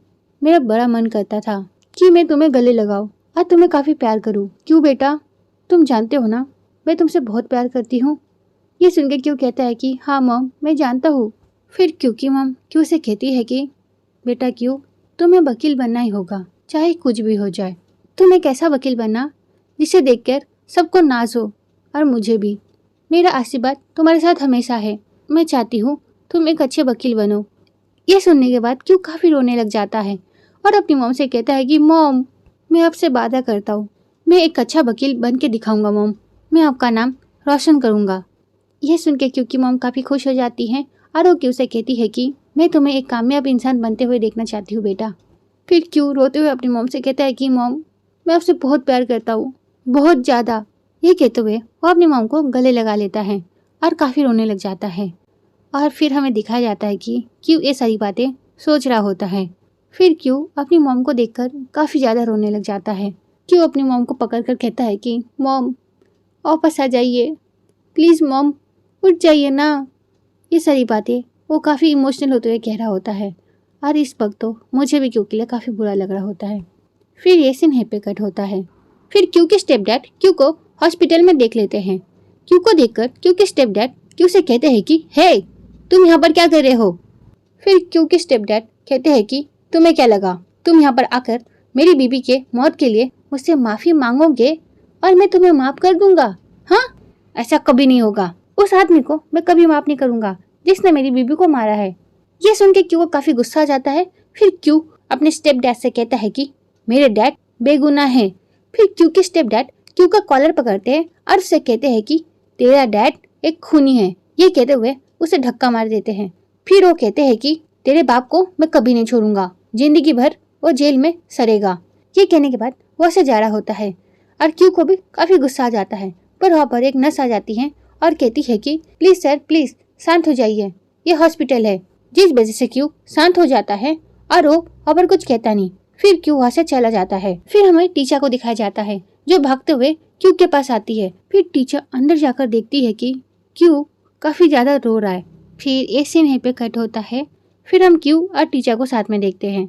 मेरा बड़ा मन करता था कि मैं तुम्हें गले लगाऊं और तुम्हें काफ़ी प्यार करूं। क्यों बेटा, तुम जानते हो ना मैं तुमसे बहुत प्यार करती हूँ। ये सुन के क्यू कहता है कि हाँ मॉम मैं जानता हूँ। फिर क्यू की मॉम क्यू से कहती है कि बेटा क्यू तुम्हें वकील बनना ही होगा चाहे कुछ भी हो जाए। तुम एक ऐसा वकील बनना जिसे देखकर सबको नाज हो और मुझे भी। मेरा आशीर्वाद तुम्हारे साथ हमेशा है। मैं चाहती हूँ तुम एक अच्छे वकील बनो। ये सुनने के बाद क्यू काफ़ी रोने लग जाता है और अपनी मॉम से कहता है कि मॉम मैं आपसे वादा करता हूँ मैं एक अच्छा वकील बन के दिखाऊंगा मॉम, मैं आपका नाम रोशन करूँगा। यह सुन के क्यू की मॉम काफ़ी खुश हो जाती है और वो क्यू से कहती है कि मैं तुम्हें एक कामयाब इंसान बनते हुए देखना चाहती हूँ बेटा। फिर क्यू रोते हुए अपनी मॉम से कहता है कि मॉम मैं आपसे बहुत प्यार करता हूँ, बहुत ज़्यादा। ये कहते हुए वो अपनी मॉम को गले लगा लेता है और काफ़ी रोने लग जाता है। और फिर हमें दिखाया जाता है कि क्यू ये सारी बातें सोच रहा होता है। फिर क्यू अपनी मॉम को देखकर काफ़ी ज़्यादा रोने लग जाता है। क्यू अपनी मॉम को पकड़कर कहता है कि मॉम वापस आ जाइए प्लीज़, मॉम उठ जाइए ना। ये सारी बातें वो काफ़ी इमोशनल होते हुए कह रहा होता है और इस वक्त तो मुझे भी क्यू के लिए काफ़ी बुरा लग रहा होता है। फिर ये सीन है पे कट होता है। फिर क्यू के स्टेप डैड क्यू को हॉस्पिटल में देख लेते हैं। क्यू को देखकर क्यू के स्टेप डैड क्यू से कहते हैं कि हे तुम यहाँ पर क्या कर रहे हो। फिर क्यू के स्टेप डैड कहते हैं कि तुम्हें क्या लगा तुम यहाँ पर आकर मेरी बीबी के मौत के लिए मुझसे माफ़ी मांगोगे और मैं तुम्हें माफ कर दूंगा। हाँ, ऐसा कभी नहीं होगा। उस आदमी को मैं कभी माफ नहीं करूंगा जिसने मेरी बीबी को मारा है। ये सुन के क्यू को काफी गुस्सा आ जाता है। फिर क्यू अपने स्टेप डैड से कहता है कि मेरे डैड बेगुनाह है। फिर क्यू के स्टेप डैड क्यू का कॉलर पकड़ते हैं और उससे कहते हैं कि तेरा डैड एक खूनी है। ये कहते हुए उसे धक्का मार देते हैं। फिर वो कहते हैं कि तेरे बाप को मैं कभी नहीं छोड़ूंगा, जिंदगी भर वो जेल में सड़ेगा। ये कहने के बाद वो से जा रहा होता है और क्यू को भी काफी गुस्सा आ जाता है। पर वहाँ पर एक नर्स आ जाती है और कहती है कि प्लीज सर, प्लीज शांत हो जाइए, ये हॉस्पिटल है। जिस वजह से क्यू शांत हो जाता है और वो और कुछ कहता नहीं। फिर क्यू वहाँ से चला जाता है। फिर हमें टीचा को दिखाया जाता है जो भागते हुए क्यू के पास आती है। फिर टीचा अंदर जाकर देखती है कि क्यू काफी ज्यादा रो रहा है। फिर एक सीन यहीं पे कट होता है। फिर हम क्यू और टीचा को साथ में देखते हैं।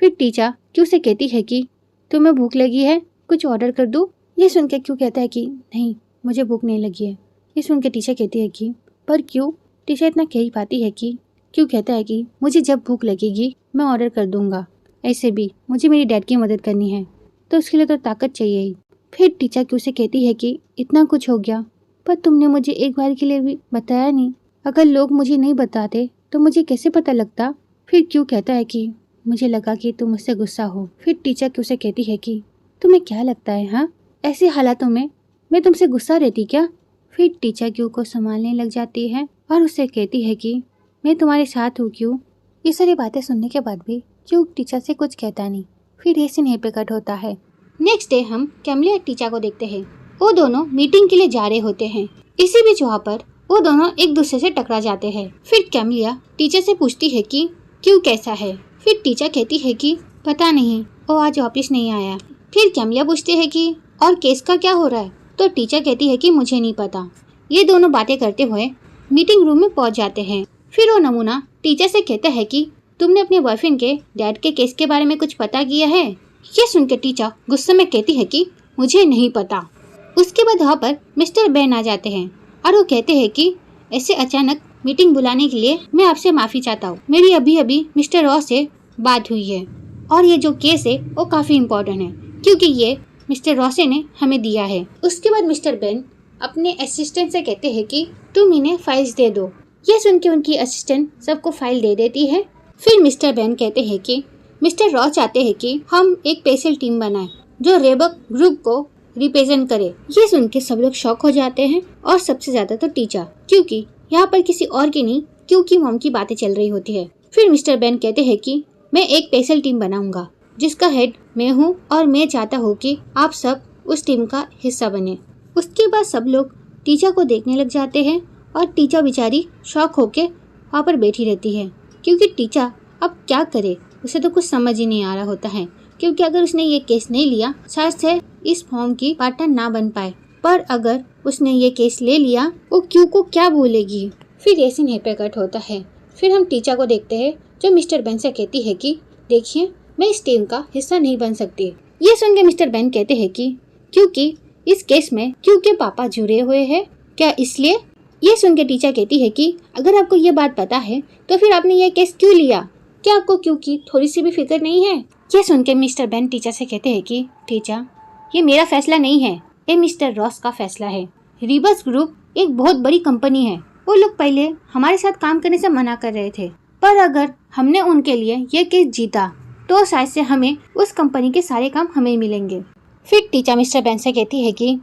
फिर टीचा क्यू से कहती है कि तुम्हें भूख लगी है, कुछ ऑर्डर कर दूं? ये सुन के क्यू कहता है कि नहीं, मुझे भूख नहीं लगी है। ये सुन के टीचा कहती है कि पर क्यू? टीचा इतना कह ही पाती है कि क्यू कहता है कि मुझे जब भूख लगेगी मैं ऑर्डर कर दूंगा। ऐसे भी मुझे मेरी डैड की मदद करनी है तो उसके लिए तो ताकत चाहिए ही। फिर टीचा क्यू से कहती है कि इतना कुछ हो गया पर तुमने मुझे एक बार के लिए भी बताया नहीं। अगर लोग मुझे नहीं बताते तो मुझे कैसे पता लगता? फिर क्यू कहता है कि मुझे लगा कि तुम मुझसे गुस्सा हो। फिर टीचा क्यू से कहती है कि तुम्हें क्या लगता है, हाँ, ऐसे हालातों में मैं तुमसे गुस्सा रहती क्या? फिर टीचा क्यू को संभालने लग जाती है और उससे कहती है कि मैं तुम्हारे साथ हूँ क्यू। ये सारी बातें सुनने के बाद भी क्यू टीचा से कुछ कहता नहीं। फिर ये सीन यहीं पे कट होता है। नेक्स्ट डे हम कैमलिया और टीचा को देखते हैं। वो दोनों मीटिंग के लिए जा रहे होते हैं। इसी बीच वहाँ पर वो दोनों एक दूसरे से टकरा जाते हैं। फिर कैमलिया टीचर से पूछती है कि क्यू कैसा है? फिर टीचर कहती है कि पता नहीं, वो आज वापस नहीं आया। फिर कैमलिया पूछती है कि और केस का क्या हो रहा है? तो टीचर कहती है कि मुझे नहीं पता। ये दोनों बातें करते हुए मीटिंग रूम में पहुंच जाते हैं। फिर वो नमूना टीचर से कहता है कि तुमने अपने बॉयफ्रेंड के डैड के केस के बारे में कुछ पता किया है? ये सुन के टीचर गुस्से में कहती है कि मुझे नहीं पता। उसके बाद वहाँ पर मिस्टर बेन आ जाते हैं और वो कहते हैं कि ऐसे अचानक मीटिंग बुलाने के लिए मैं आपसे माफी चाहता हूँ। मेरी अभी अभी मिस्टर रॉस से बात हुई है और ये जो केस है वो काफी इम्पोर्टेंट है क्योंकि ये मिस्टर रॉसे ने हमें दिया है। उसके बाद मिस्टर बेन अपने असिस्टेंट से कहते हैं कि तुम इन्हें फाइल्स दे दो। ये सुन के उनकी असिस्टेंट सबको फाइल दे देती है। फिर मिस्टर बेन कहते हैं कि मिस्टर रॉस चाहते हैं कि हम एक स्पेशल टीम बनाएं जो रेबक ग्रुप को रिप्रेजेंट करे। ये सुन के सब लोग शॉक हो जाते हैं और सबसे ज्यादा तो टीचर, क्योंकि यहाँ पर किसी और की नहीं क्यू की मॉम की बातें चल रही होती है। फिर मिस्टर बेन कहते हैं कि मैं एक स्पेशल टीम बनाऊंगा जिसका हेड मैं हूँ और मैं चाहता हूँ कि आप सब उस टीम का हिस्सा बने। उसके बाद सब लोग टीचर को देखने लग जाते हैं और टीचर बेचारी शॉक होके वहाँ पर बैठी रहती है क्योंकि टीचर अब क्या करे, उसे तो कुछ समझ ही नहीं आ रहा होता है। क्योंकि अगर उसने ये केस नहीं लिया शायद से इस फॉर्म की पार्टनर ना बन पाए, पर अगर उसने ये केस ले लिया वो क्यू को क्या बोलेगी। फिर ये सीन पे कट होता है। फिर हम टीचर को देखते हैं जो मिस्टर बेन से कहती है कि देखिए मैं इस टीम का हिस्सा नहीं बन सकती। ये सुन के मिस्टर बेन कहते हैं कि क्योंकि इस केस में क्यू के पापा जुड़े हुए हैं क्या, इसलिए? ये सुन के टीचर कहती है कि अगर आपको ये बात पता है तो फिर आपने ये केस क्यों लिया? क्या आपको क्यू की थोड़ी सी भी फिक्र नहीं है? ये सुन के मिस्टर बेन टीचर से कहते हैं कि टीचर ये मेरा फैसला नहीं है, ये मिस्टर रॉस का फैसला है। रिबस ग्रुप एक बहुत बड़ी कंपनी है। वो लोग पहले हमारे साथ काम करने से मना कर रहे थे, पर अगर हमने उनके लिए ये केस जीता तो शायद से हमें उस कंपनी के सारे काम हमें मिलेंगे। फिर टीचर मिस्टर बेन से कहती है कि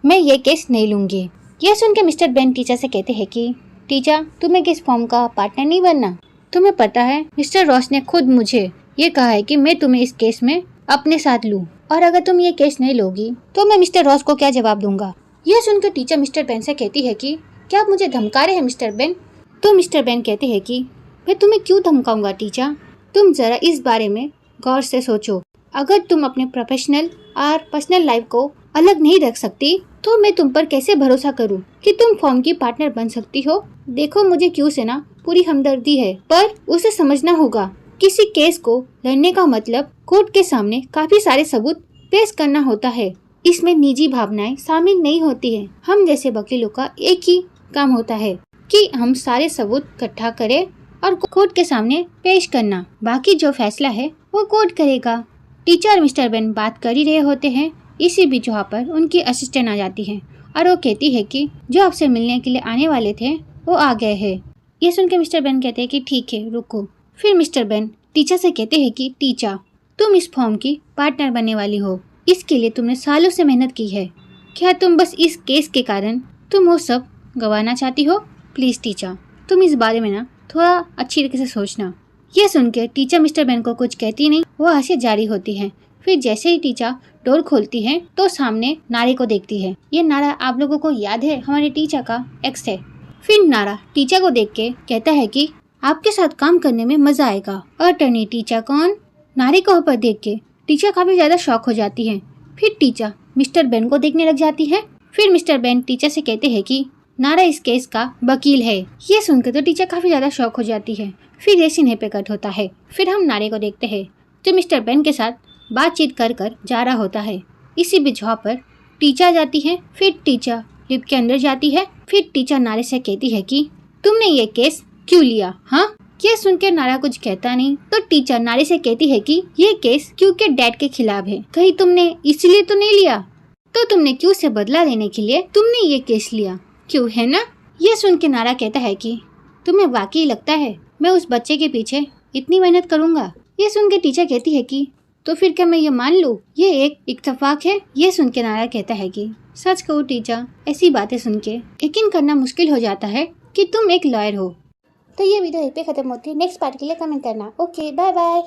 मैं ये केस नहीं लूंगी। यह सुन के मिस्टर बेन टीचर से कहते हैं कि टीचर तुम्हें किस फॉर्म का पार्टनर नहीं बनना। तुम्हें पता है मिस्टर रॉस ने खुद मुझे ये कहा है कि मैं तुम्हें इस केस में अपने साथ लूं, और अगर तुम ये केस नहीं लोगी तो मैं मिस्टर रॉस को क्या जवाब दूंगा। यह सुनकर टीचर मिस्टर बेन से कहती है कि क्या आप मुझे धमका रहे हैं मिस्टर बेन? तो मिस्टर बेन कहते हैं कि मैं तुम्हें क्यों धमकाऊंगा टीचर, तुम जरा इस बारे में गौर से सोचो। अगर तुम अपने प्रोफेशनल और पर्सनल लाइफ को अलग नहीं रख सकती तो मैं तुम पर कैसे भरोसा करूं कि तुम फॉर्म की पार्टनर बन सकती हो। देखो मुझे क्यू से ना पूरी हमदर्दी है, पर उसे समझना होगा किसी केस को लड़ने का मतलब कोर्ट के सामने काफी सारे सबूत पेश करना होता है। इसमें निजी भावनाएं शामिल नहीं होती है। हम जैसे वकीलों का एक ही काम होता है कि हम सारे सबूत इकट्ठा करें और कोर्ट के सामने पेश करना। बाकी जो फैसला है वो कोर्ट करेगा। टीचर मिस्टर बेन बात कर ही रहे होते हैं। इसी बीच वहाँ पर उनकी असिस्टेंट आ जाती है और वो कहती है कि जो आपसे मिलने के लिए आने वाले थे वो आ गए हैं। ये सुन के मिस्टर बेन कहते हैं कि ठीक है रुको। फिर मिस्टर बेन टीचर से कहते हैं कि टीचर तुम इस फॉर्म की पार्टनर बनने वाली हो, इसके लिए तुमने सालों से मेहनत की है, क्या तुम बस इस केस के कारण तुम वो सब गंवाना चाहती हो? प्लीज टीचर तुम इस बारे में ना थोड़ा अच्छी तरीके से सोचना। यह सुनकर टीचर मिस्टर बेन को कुछ कहती नहीं, वो हंसी जारी होती है। फिर जैसे ही टीचर डोर खोलती है तो सामने नारे को देखती है। ये नारा आप लोगों को याद है, हमारे टीचर का एक्स है। फिर नारा टीचर को देख के कहता है कि आपके साथ काम करने में मजा आएगा। अटर्नी टीचर कौन? नारे को ऊपर देख के टीचर काफी ज्यादा शॉक हो जाती है। फिर टीचर मिस्टर बेन को देखने लग जाती है। फिर मिस्टर बेन टीचर से कहते हैं कि नारा इस केस का वकील है। ये सुनकर तो टीचर काफी ज्यादा शॉक हो जाती है। फिर ये सीन पे कट होता है। फिर हम नारे को देखते हैं जो मिस्टर बेन के साथ बातचीत कर कर जा रहा होता है। इसी बीच वहाँ पर टीचर जाती है। फिर टीचर लिफ्ट के अंदर जाती है। फिर टीचर नारे से कहती है कि तुमने ये केस क्यों लिया? हाँ, ये सुनकर नारा कुछ कहता नहीं तो टीचर नारे से कहती है कि ये केस क्योंकि डैड के खिलाफ है, कहीं तुमने इसलिए तो नहीं लिया? तो तुमने क्यों से बदला लेने के लिए तुमने ये केस लिया, क्यों है ना? ये सुन के नारा कहता है कि तुम्हें वाकई लगता है मैं उस बच्चे के पीछे इतनी मेहनत करूंगा? ये सुन के टीचर कहती है कि तो फिर क्या मैं ये मान लूं ये एक इत्तेफाक है? ये सुन के नारा कहता है कि सच कहूं टीचर, ऐसी बातें सुन के यकीन करना मुश्किल हो जाता है कि तुम एक लॉयर हो। तो ये वीडियो यहीं पे खत्म होती है। नेक्स्ट पार्ट के लिए कमेंट करना। Okay bye bye.